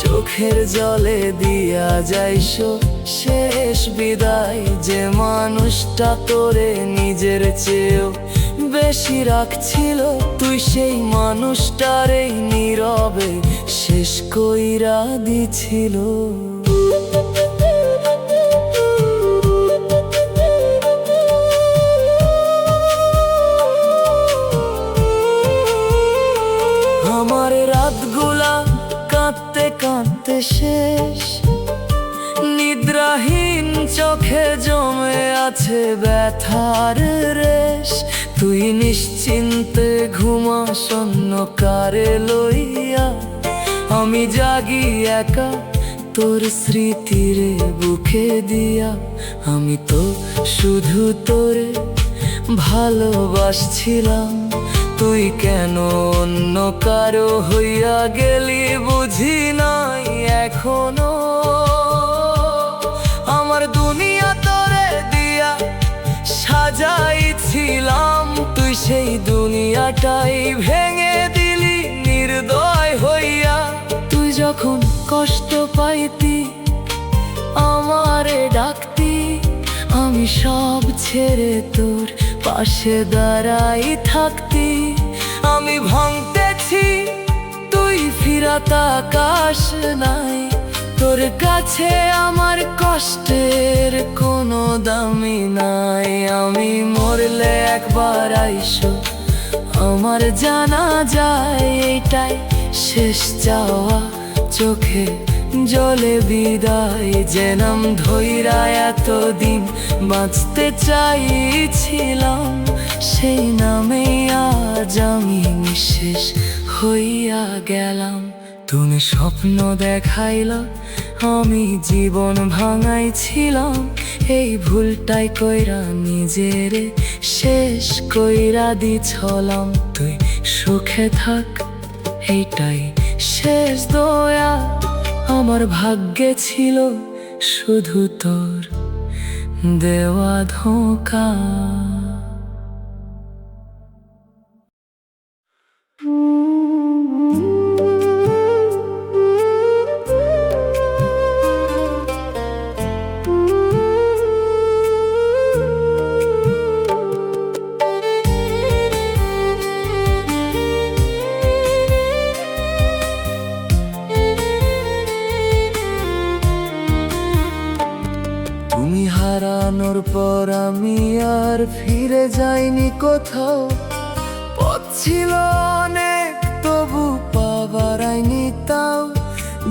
চোখের জলে দিয়া যাইসো শেষ বিদায়। যে মানুষটা তোরে নিজের চেয়েও বেশি রাখছিল, তুই সেই মানুষটারে নীরবে শেষ কইরা দিছিল। আমার রাতগুলা কাঁদতে কাঁদতে শেষ, নিদ্রাহীন চোখে জমে আছে ব্যথার রেশ। তুই নিশ্চিন্তে ঘুমাস অন্যকারে লইয়া, আমি জাগি একা তোর স্মৃতিরে বুকে দিয়া। আমি তো শুধু তোরে ভালোবাসছিলাম, তুই কেন অন্য কারো হইয়া গেলি বুঝি নাই এখনো। আমার দুনিয়া তোরে দিয়া সাজাইছিলাম, তুই সেই দুনিয়াটাই ভেঙে দিলি নির্দয় হইয়া। তুই যখন কষ্ট পাইতি আমারে ডাকতি, আমি সব ছেড়ে তোর পাশে দাঁড়াই থাকতি। আমি ভাঙতেছি তুই ফিরাত আকাশ নাই, তোর কাছে আমার কষ্টের কোনো দামি নাই। আমি মরলে একবার আইসো আমার জানা যায়, এটাই শেষ চাওয়া চোখে জলে বিদায়। যে নাম ধইরা এতদিন বাঁচতে চাইছিলাম, সেই নামে আজ আমি নিঃশেষ হইয়া গেলাম। তুমি স্বপ্ন দেখাইলা, আমি জীবন ভাঙাইছিলাম। এই ভুলটাই কইরা নিজেরে শেষ কইরা দিছলাম। তুই সুখে থাক, এইটাই শেষ দয়া। আমার ভাগ্যে ছিল শুধু তোর দেওয়া ধোঁকা। তুমি হারানোর পর আমি আর ফিরে যাইনি কোথাও। পথ ছিল অনেক তবু পাবার আইনি তাও।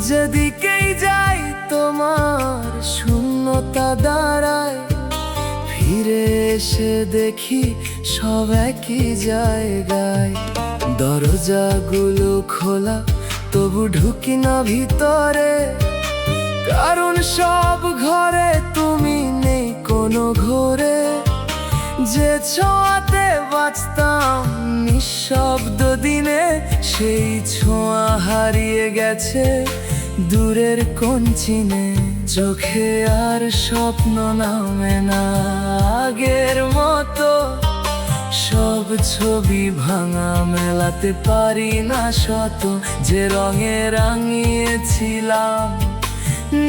যেদিকেই যাই তোমার শূন্যতা দাঁড়ায়, ফিরে এসে দেখি সব একই জায়গায়। দরজাগুলো খোলা তবু ঢুকি না ভিতরে, কারণ সব ঘরে তুমি নেই কোনো ঘরে। যে ছোঁয়াতে বাঁচতাম নিঃশব্দ দিনে, সেই ছোঁয়া হারিয়ে গেছে দূরের কোন চিনে। চোখে আর স্বপ্ন নামে না আগের মতো, সব ছবি ভাঙা মেলাতে পারি না শত। যে রঙে রাঙিয়েছিলাম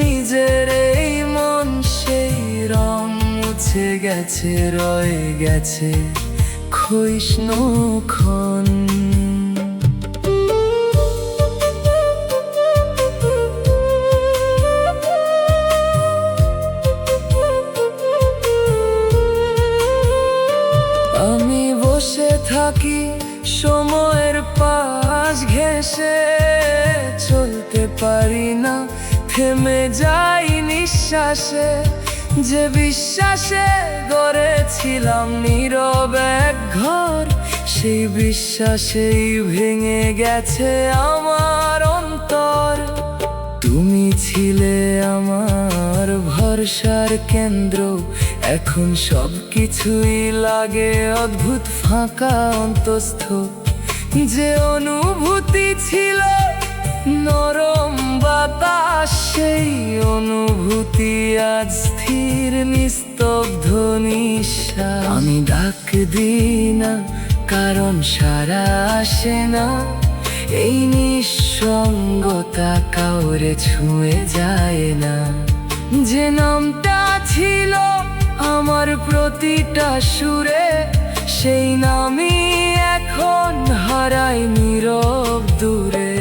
নিজের এই মন, সেই রং মুছে গেছে, রয়ে গেছে ক্ষয়িষ্ণু ক্ষণ। আমি বসে থাকি সময়ের পাশ ঘেঁষে, চলতে পারি না, থেমে যাই নিঃশ্বাসে। যে বিশ্বাসে গড়েছিলাম নীরব এক ঘর, সেই বিশ্বাসেই ভেঙে গেছে আমার অন্তর। তুমি ছিলে আমার ভরসার কেন্দ্র, এখন সব কিছুই লাগে অদ্ভুত ফাঁকা অন্তস্থ। যে অনুভূতি ছিল নরম বাতাস, সেই অনুভূতি আজ স্থির নিস্তব্ধ নিঃশ্বাস। আমি ডাক দিই না কারণ সারা আসে না, এই নিঃসঙ্গতা কাউরে ছুঁয়ে যায় না। যে নামটা ছিল আমার প্রতিটা সুরে, সেই নামই এখন হারাই নীরব দূরে।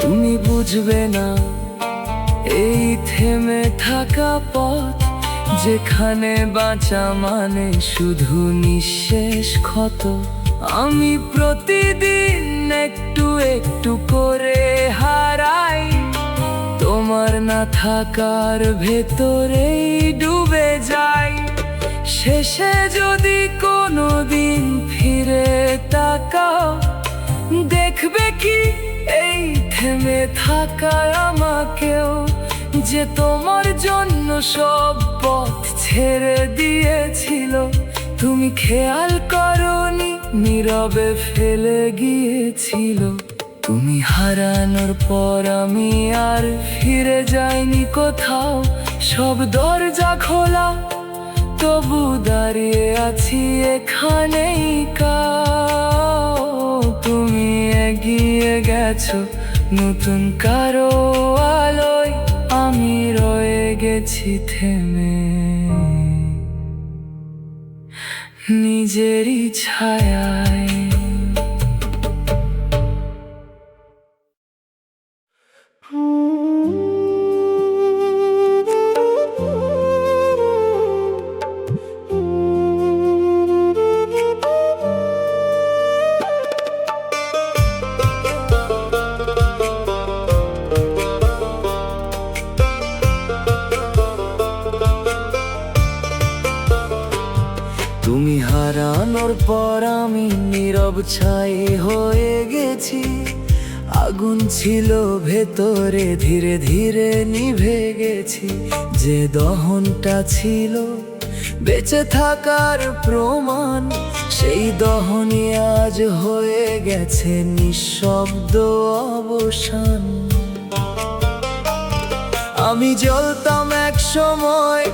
তুমি বুঝবে না এই থেমে থাকা পথ, যেখানে বাঁচা মানে শুধু নিঃশেষ ক্ষত। আমি প্রতিদিন একটু একটু করে হারাই, তোমার না থাকার ভেতরেই ডুবে যাই। শেষে যদি কোনো দিন ফিরে তাকাও, দেখবে কি এই থেমে থাকা আমাকেও, যে তোমার জন্য সব পথ ছেড়ে দিয়েছিল। তুমি খেয়াল করোনি নীরবে ফেলে গিয়েছিল। তুমি হারানোর পর আমি আর ফিরে যাইনি কোথাও, সব দরজা খোলা তবু দাঁড়িয়ে আছি এখানেই। তুমি এগিয়ে গেছো নতুন কারো আলোয়, আমি রয়ে গেছি থেমে নিজেরই ছায়ায়। তুমি হারানোর পর আমি নীরব ছাই হয়ে গেছি। আগুন ছিল ভেতরে ধীরে ধীরে নিভে গেছি। যে দহনটা ছিল বেঁচে থাকার প্রমাণ, সেই দহনই আজ হয়ে গেছে নিঃশব্দ অবসান। আমি জ্বলতাম এক সময়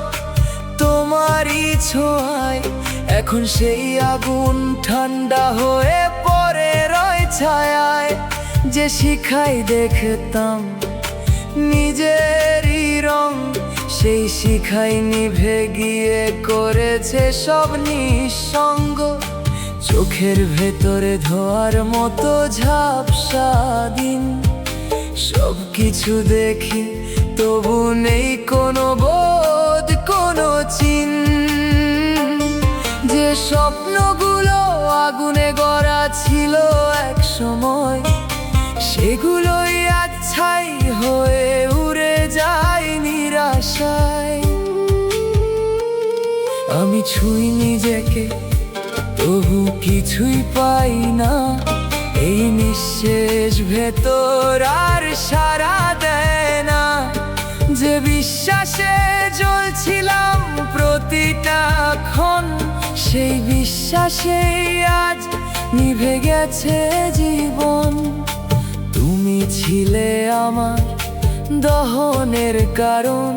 তোমারই ছোঁয়ায়, এখন সেই আগুন ঠান্ডা হয়ে পড়ে রয় ছায়ায়। যে শিখাই দেখতাম নিজেরই রং, সেই শিখাই নিভে গিয়ে করেছে সব নিঃসঙ্গ। চোখের ভেতরে ধোয়ার মতো ঝাপসা দিন, সব কিছু দেখি তবু নেই কোনো বোধ, কোনো চিহ্ন। যে স্বপ্নগুলো আগুনে গড়া ছিল এক সময়, সেগুলোই আজ ছাই হয়ে উড়ে যায় নিরাশায়। আমি ছুঁই নিজেকে তবু কিছুই পাই না, এই নিঃশেষ ভেতর আর সারা দেয় না। যে বিশ্বাসে জ্বলছিলাম প্রতিটা ক্ষণ, সেই বিশ্বাসেই আজ নিভে গেছে জীবন। তুমি ছিলে আমার দহনের কারণ,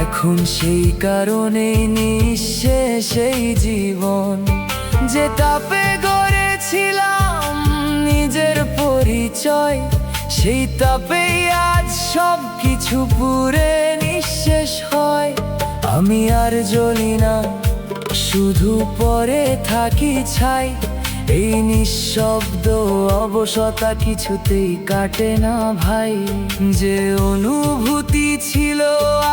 এখন সেই কারণেই নিঃশেষ এই জীবন। যে তাপে গড়েছিলাম নিজের পরিচয়, সেই তাপেই আজ সব কিছু পুড়ে নিঃশেষ হয়। আমি আর জ্বলি না, শুধু পরে থাকি ছাই। এই নিঃশব্দ অবসতা কিছুতেই কাটে না ভাই। যে অনুভূতি ছিল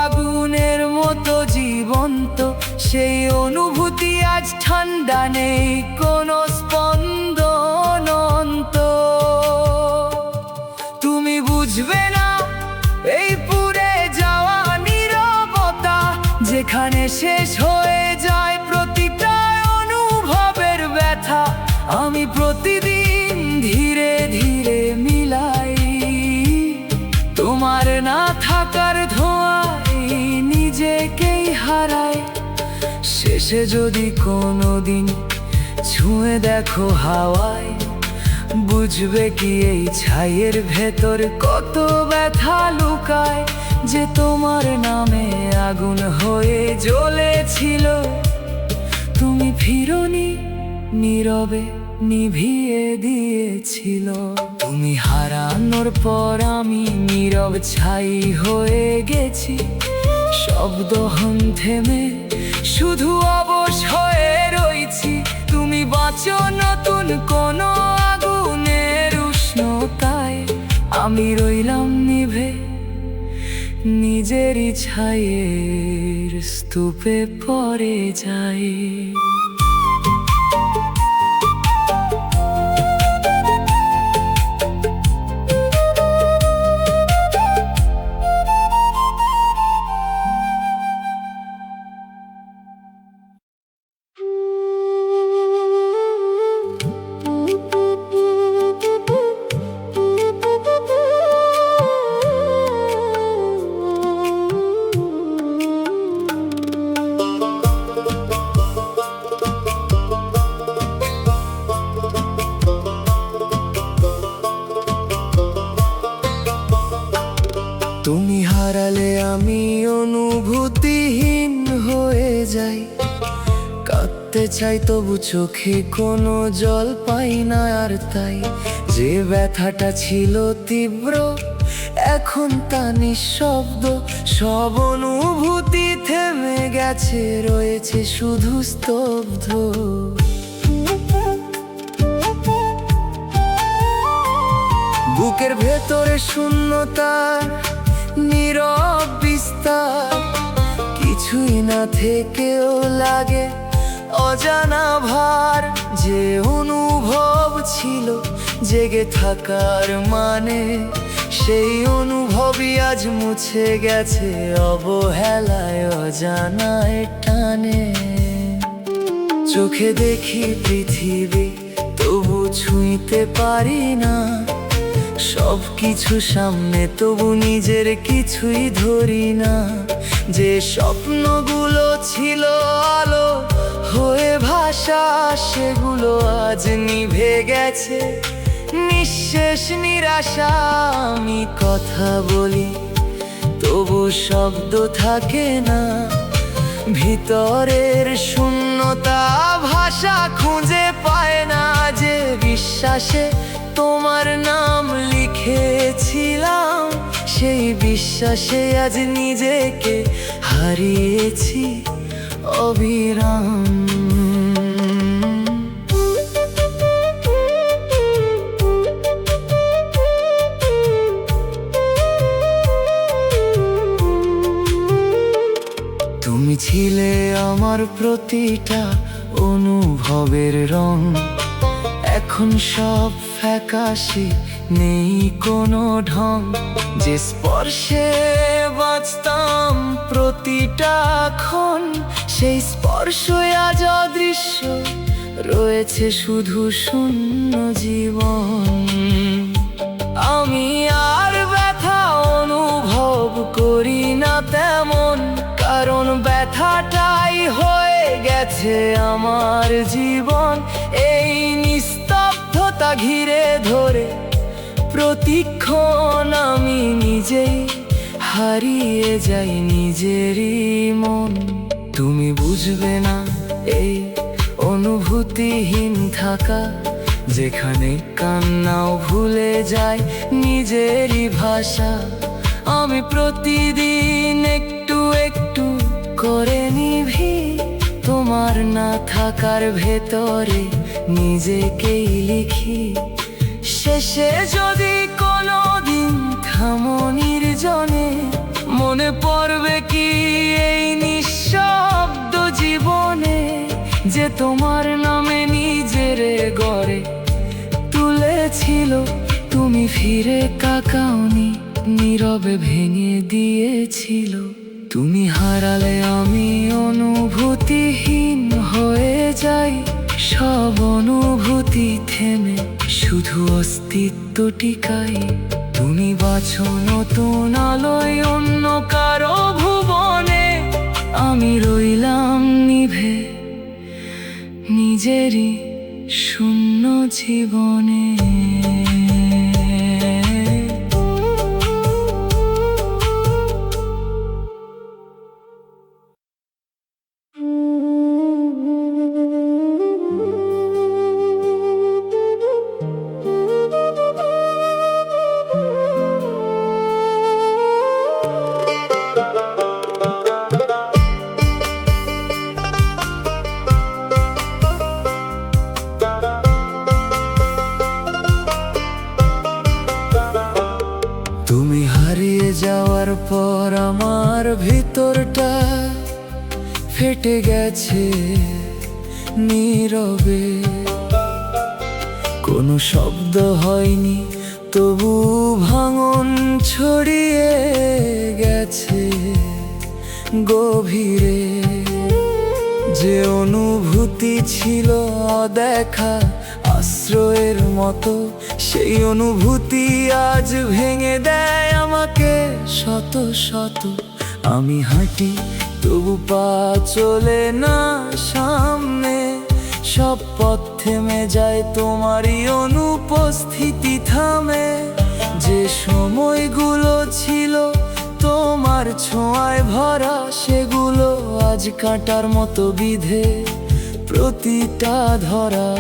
আগুনের মতো জীবন্ত, সেই অনুভূতি আজ ঠান্ডা, নেই কোনো স্পন্দন অন্ত। তুমি বুঝবে না এই পুড়ে যাওয়া নীরবতা, যেখানে শেষ হয়ে যায় প্রতিটা অনুভবের ব্যথা। আমি প্রতিদিন ধীরে ধীরে মিলাই তোমার না থাকার ধোঁয়ায় নিজেকেই হারাই। শেষে যদি কোনোদিন ছুঁয়ে দেখো হাওয়ায়, বুঝবে কি এই ছাইয়ের ভেতর কত ব্যথা লুকায়। যে তোমার নামে আগুন হয়ে জ্বলেছিল, তুমি ফিরোনি, নীরবে নিভিয়ে দিয়েছিল। তুমি হারানোর পর আমি নীরব ছাই হয়ে গেছি। শব্দহীন থেমে শুধু অবশ হয়ে রয়েছি। তুমি বাঁচো নতুন কোনো আগুনের উষ্ণতায়, আমি রইলাম নিভে নিজেরই ছাইয়ের স্তূপে পড়ে যাই। তুমি হারালে আমি অনুভূতিহীন হয়ে যাই। কাঁদতে চাই তবু চোখে কোনো জল পাই না আর তাই। যে ব্যথাটা ছিল তীব্র এখন তা নিঃশব্দ। সব অনুভূতি থেমে গেছে, রয়েছে শুধু স্তব্ধ। বুকের ভেতরে শূন্যতার নীরব বিস্তার, কিছুই না থেকেও লাগে অজানা ভার। যে অনুভব ছিল জেগে থাকার মানে, সেই অনুভবই আজ মুছে গেছে অবহেলায় অজানায় টানে। চোখে দেখি পৃথিবী তবু ছুঁইতে পারি না, সব কিছু সামনে তবু নিজের কিছুই ধরি না। যে স্বপ্নগুলো ছিল আলো হয়ে ভাষা, সেগুলো আজ নিভে গেছে নিঃশেষ নিরাশা। আমি কথা বলি তবু শব্দ থাকে না, ভিতরের শূন্যতা ভাষা খুঁজে পায় না। যে বিশ্বাসে তোমার নাম লিখেছিলাম, সেই বিশ্বাসে আজ নিজেকে হারিয়েছি অবিরাম। তুমি ছিলে আমার প্রতিটা অনুভবের রং, এখন সব ফ্যাকাশে, নেই কোনো ঢং। যে স্পর্শে বাঁচতাম প্রতিটা ক্ষণ, সেই স্পর্শই আজ অদৃশ্য রয়েছে শুধু শূন্য জীবন। আমি আর ব্যথা অনুভব করি না তেমন, কারণ ব্যথাটাই হয়ে গেছে আমার জীবন। এই নিস্তব্ধতা ঘিরে ধরে প্রতিক্ষণ আমি নিজেই হারিয়ে যাই নিজেরই মন। তুমি বুঝবে না এই অনুভূতিহীন থাকা, যেখানে কান্নাও ভুলে যায় নিজেরই ভাষা। আমি প্রতিদিন একটু একটু করে নিভি তোমার না থাকার ভেতরে, নিজেকেই লিখি। শেষে যদি কোনোদিন থামো নির্জনে, মনে পড়বে কি এই নিঃশব্দ জীবনে, যে তোমার নামে নিজের গড়ে তুলেছিল। তুমি ফিরে তাকাওনি, নীরবে ভেঙে দিয়েছিল। তুমি হারালে আমি অনুভূতিহীন হয়ে যাই, সব অনুভূতি থেমে শুধু অস্তিত্ব টিকাই। তুমি বাছো নতুন আলোয় অন্য কারো ভুবনে, আমি রইলাম নিভে নিজেরই শূন্য জীবনে। তুমি হারিয়ে যাওয়ার পর আমার ভিতরটা ফেটে গেছে নীরবে। কোনো শব্দ হয়নি, তবু ভাঙন ছড়িয়ে গেছে গভীরে। যে অনুভূতি ছিল অদেখা আশ্রয়ের মতো, সেই অনুভূতি আজ ভেঙে দেয় আমাকে শত শত। আমি হাঁটি তবু পা চলে না সামনে, সব পথ থেমে যায় তোমারই অনুপস্থিতি থামে। যে সময়গুলো ছিল তোমার ছোঁয়ায় ভরা, সেগুলো আজ কাঁটার মতো বিঁধে প্রতিটা ধরা।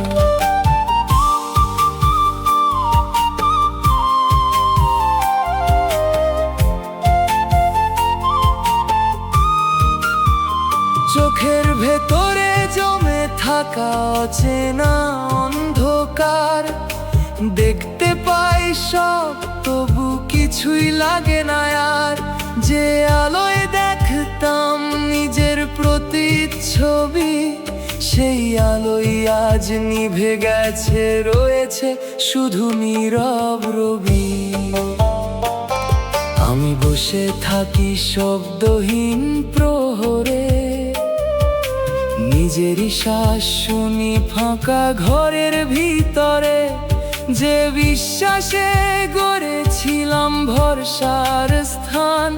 চোখের ভেতরে জমে থাকা অচেনা অন্ধকার, দেখতে পাই সব তবু কিছুই লাগে না আর। যে আলোয় দেখতাম নিজের প্রতিচ্ছবি, সেই আলোই আজ নিভে গেছে, রয়েছে শুধু নীরব রবি। আমি বসে থাকি শব্দহীন প্রহরে, নিজেরই শ্বাস শুনি ফাঁকা ঘরের ভিতরে। যে বিশ্বাসে গড়েছিলাম ভরসার স্থান,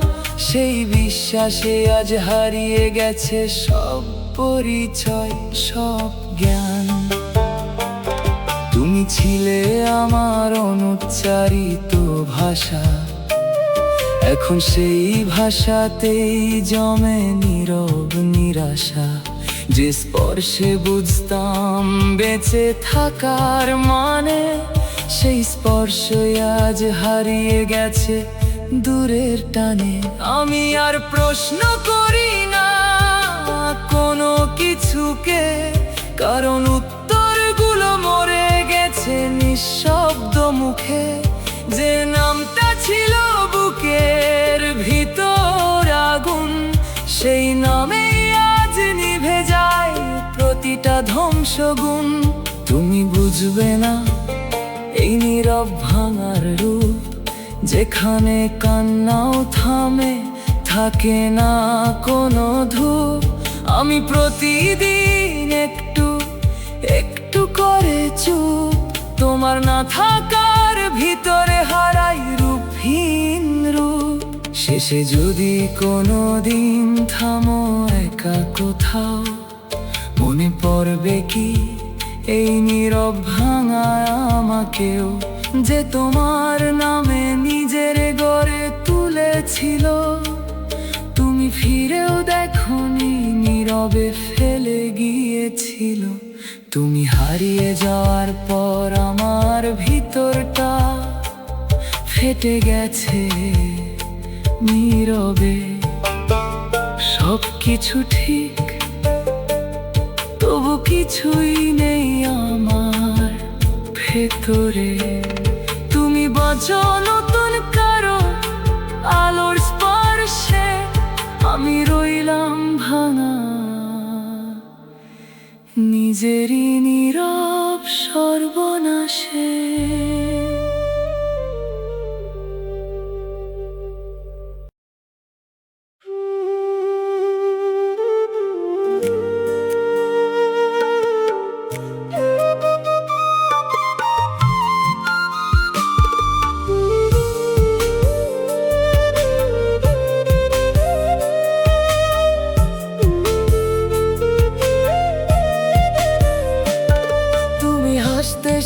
সেই বিশ্বাসে আজ হারিয়ে গেছে সব পরিচয়, সব জ্ঞান। তুমি ছিলে আমার অনুচ্চারিত ভাষা, এখন সেই ভাষাতেই জমে নীরব নিরাশা। যে স্পর্শে বুঝতাম বেঁচে থাকার মানে, সেই স্পর্শই আজ হারিয়ে গেছে দূরের টানে। আমি আর প্রশ্ন করি না কোনো কিছুকে, কারণ উত্তরগুলো মরে গেছে নিঃশব্দ মুখে। যে নামটা ছিল বুকের ভিতর আগুন, সেই নামেই আজ নিভে যায় প্রতিটা ধ্বংসগুণ। তুমি বুঝবে না এই নীরব ভাঙার রূপ, যেখানে কান্নাও থামে, থাকে না কোনো ধূপ। আমি প্রতিদিন একটু একটু করে চুপ, তোমার না থাকার ভিতরে হারাই রূপহীন রূপ। শেষে যদি কোনো দিন থামো একা কোথাও, মনে পড়বে কি এই নীরব ভাঙায় আমাকেও, যে তোমার নামে নিজের গড়ে তুলেছিল। তুমি ফিরেও দেখোনি, নীরবে ফেলে গিয়েছিল। তুমি হারিয়ে যাওয়ার পর আমার ভিতরটা ফেটে গেছে নীরবে। সব কিছু ঠিক, তবু কিছুই নেই আমার ভেতরে। তুমি বাঁচো নতুন কারো আলোর স্পর্শে, আমি রইলাম ভাঙা নিজেরই নীরব সর্বনাশে।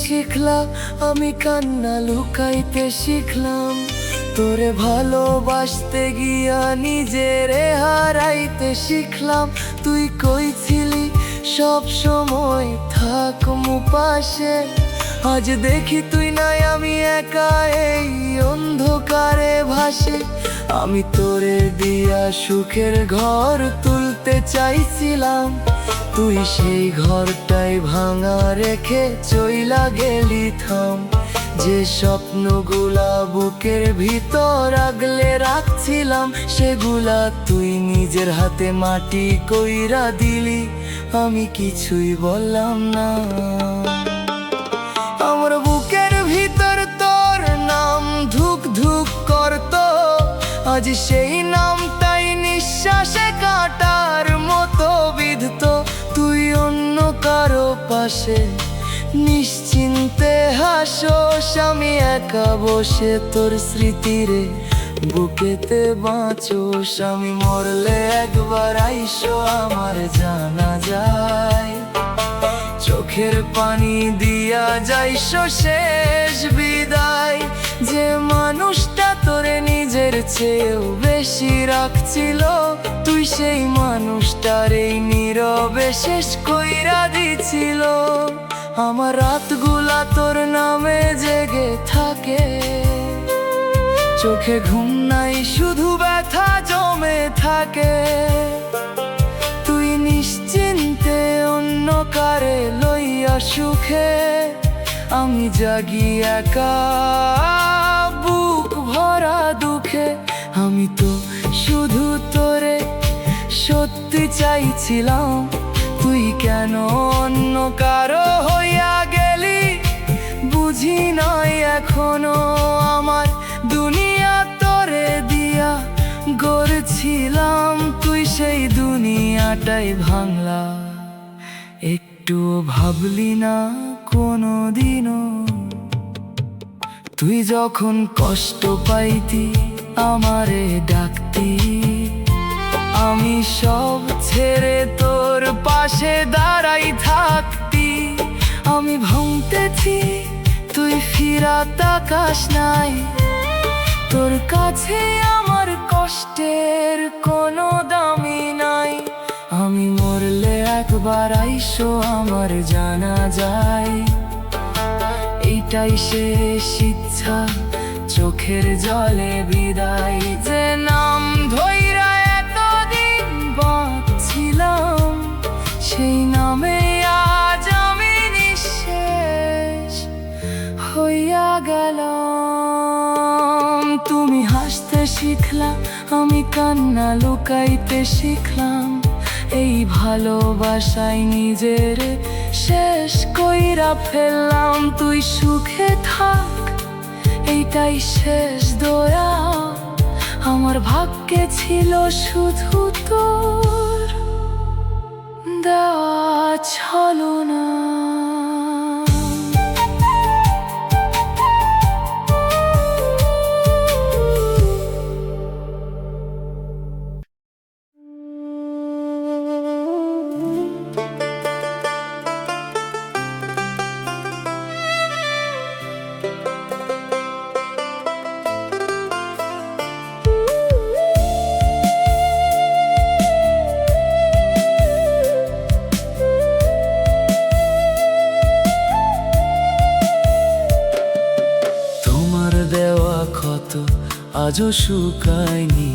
শিখলাম আমি কান্না লুকাইতে শিখলাম, তোরে ভালোবাসতে গিয়া নিজেরে হারাইতে শিখলাম। তুই কইছিলি সব সময় থাকমু পাশে, আজ দেখি তুই নাই, আমি একা এই অন্ধকারে ভাসি। আমি তোরে দিয়া সুখের ঘর তুলতে চাইছিলাম, তুই সেই ঘরটাই ভাঙা রেখে চইলা গেলি থাম। যে স্বপ্নগুলা বুকের ভিতর আগলে রাখছিলাম, সেগুলা তুই নিজের হাতে মাটি কইরা দিলি, আমি কিছুই বললাম না। আমার বুকের ভিতর তোর নাম ধুক ধুক করতো, আজ সেই নামটাই নিঃশ্বাসে কাটার মতো বিধতো। তুই অন্য কারো পাশে নিশ্চিন্তে হাসোস, আমি একা বসে তোর স্মৃতিরে বুকেতে বাঁচোস। আমি মরলে একবার আইসো আমার জানা যায়, চোখের পানি দিয়া যাইসো শেষ বিদায়। যে মানুষটা তোরে নিজের চেয়েও বেশি রাখছিল, তুই সেই মানুষটার এই নীরবে শেষ কইরা দিছিল। আমার রাতগুলা তোর নামে জেগে থাকে, চোখে ঘুম নাই শুধু ব্যথা জমে থাকে। তুই নিশ্চিন্তে অন্য কারে লইয়া সুখে, আমি জাগি একা বুক ভরা দুঃখে। আমি তো শুধু তোরে সত্যি চাইছিলাম, তুই কেন অন্য কারো হইয়া গেলি বুঝি নাই এখনো। আমার দুনিয়া তোরে দিয়া গড়ছিলাম, তুই সেই দুনিয়াটাই ভাঙলা। একটুও ভাবলি না কোনো দিনও, তুই যখন কষ্ট পাইতি আমারে ডাকতি, আমি সব ছেড়ে তোর পাশে দাঁড়াই থাকতি। আমি ভাঙতেছি তুই ফিরা তাকাস নাই, তোর কাছে আমার কষ্টের কোনো দামি নাই। আমি মরলে একবার আইসো আমার জানা যায়, এইটাই শেষ ইচ্ছা চোখের জলে বিদায়। যে নাম ধইরা এতদিন বাঁচছিলাম, সেই নামে আজ আমি নিঃশেষ হইয়া গেলাম। তুমি হাসতে শিখলা, আমি কান্না লুকাইতে শিখলাম, এই ভালোবাসায় নিজের শেষ কইরা ফেললাম। তুই সুখে থাক, এইটাই শেষ দোয়া, আমার ভাগ্যে ছিল শুধু তোর দেওয়া ছলনা। আজও শুকায়নি।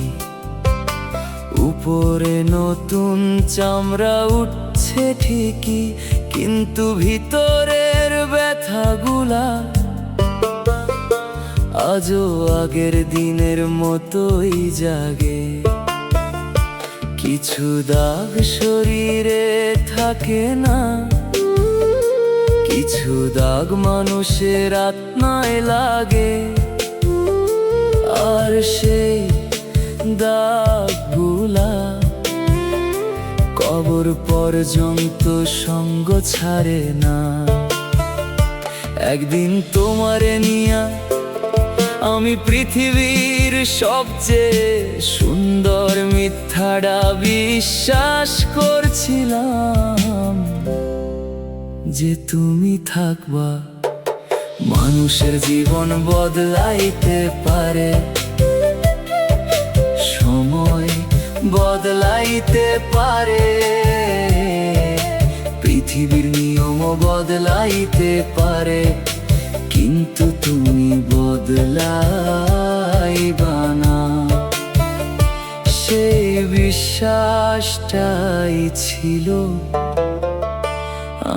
উপরে নতুন চামড়া উঠছে ঠিকই, কিন্তু ভিতরের ব্যথাগুলা আজও আগের দিনের মতোই জাগে। কিছু দাগ শরীরে থাকে না, কিছু দাগ মানুষের আত্মায় লাগে। আর সেই দাগগুলা কবর পর্যন্ত সঙ্গ ছাড়ে না। একদিন তোমারে নিয়া আমি পৃথিবীর সবচেয়ে সুন্দর মিথ্যাটা বিশ্বাস করছিলাম, যে তুমি থাকবা। মানুষের জীবন বদলাইতে পারে, সময় বদলাইতে পারে, পৃথিবীর নিয়মও বদলাইতে পারে, কিন্তু তুমি বদলাইবা না। সেই বিশ্বাসটাই ছিল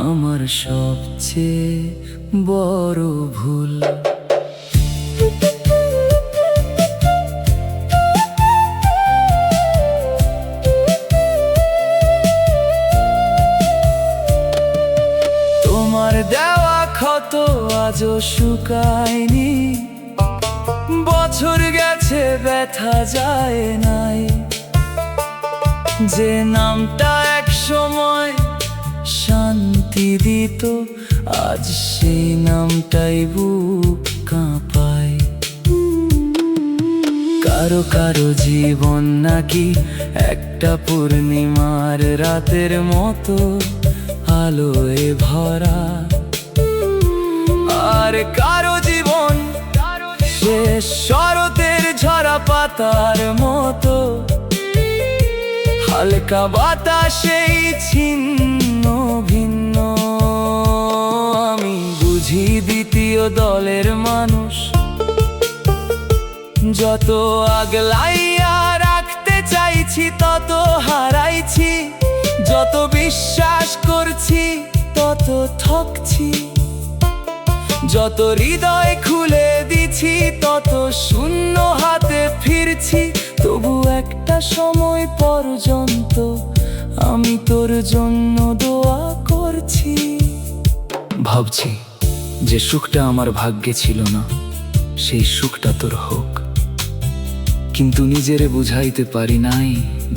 আমার সবচেয়ে বড় ভুল। তোমার দেওয়া ক্ষত আজও শুকায়নি, বছর গেছে ব্যথা যায় নাই। যে নামটা এক সময় শান্তি দিত, আজ সেই নামটাই বুক কাঁপায়। কারো কারো জীবন নাকি একটা পূর্ণিমার রাতের মতো আলোয় ভরা, আর কারো জীবন শেষ শরতের ঝরা পাতার মতো হালকা বাতাসেই ছিন্ন ভিন্ন। আমি বুঝি দ্বিতীয় দলের মানুষ, যত আগলাইয়া রাখতে চাইছি তত হারাইছি, যত বিশ্বাস করছি তত ঠকছি, যত হৃদয় খুলে দিছি তত শূন্য হাতে ফিরছি। তবু একটা সময় পর্যন্ত আমি তোর জন্য দোয়া করছি। ভাবছি যে সুখটা আমার ভাগ্যে ছিল না, সেই সুখটা তোর হোক, কিন্তু নিজেরে বুঝাইতে পারি নাই।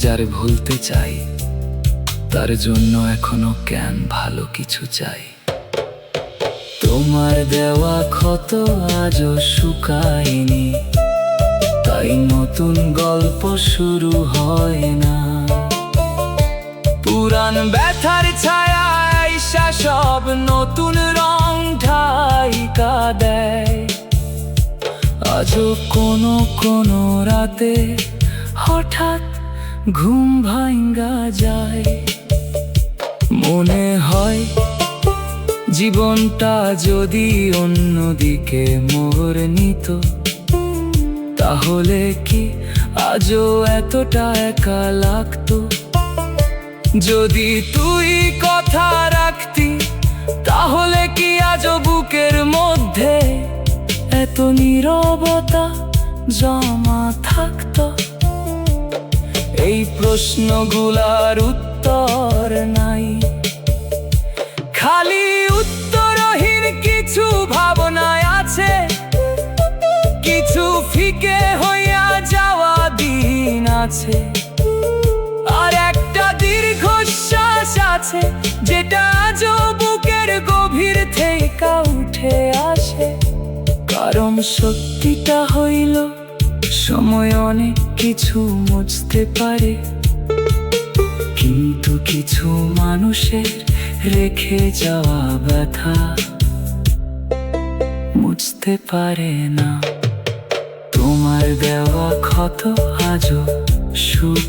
যারে ভুলতে চাই তার জন্য এখনো কেন ভালো কিছু চাই। তোমার দেওয়া ক্ষত আজও শুকায়নি, তাই নতুন গল্প শুরু হয় না। পুরান ব্যথার ছায়া আইসা সব নতুন রং ঢাইকা দেয়। আজও কোনো কোনো রাতে হঠাৎ ঘুম ভাঙ্গা যায়, মনে হয় জীবনটা যদি অন্যদিকে মোড় নিত, তাহলে কি আজও এতটা একা লাগতো। যদি তুই কথা রাখতি, তাহলে কি আজও বুকের মধ্যে এত নীরবতা জমা থাকতো। এই প্রশ্নগুলার উত্তর নাই, খালি উত্তরহীন কিছু ভাবনায় আছে, কিছু ফিকে হইয়া যাওয়া দিন আছে, আর একটা দীর্ঘশ্বাস আছে যেটা আজও বুকের গভীর থেকে উঠে আসে। কারণ সত্যিটা হইল সময় অনেক কিছু মুছতে পারে, কিন্তু কিছু মানুষের রেখে যাওয়া ব্যথা মুছতে পারে না। তোমার দেওয়া ক্ষত আজও সুখ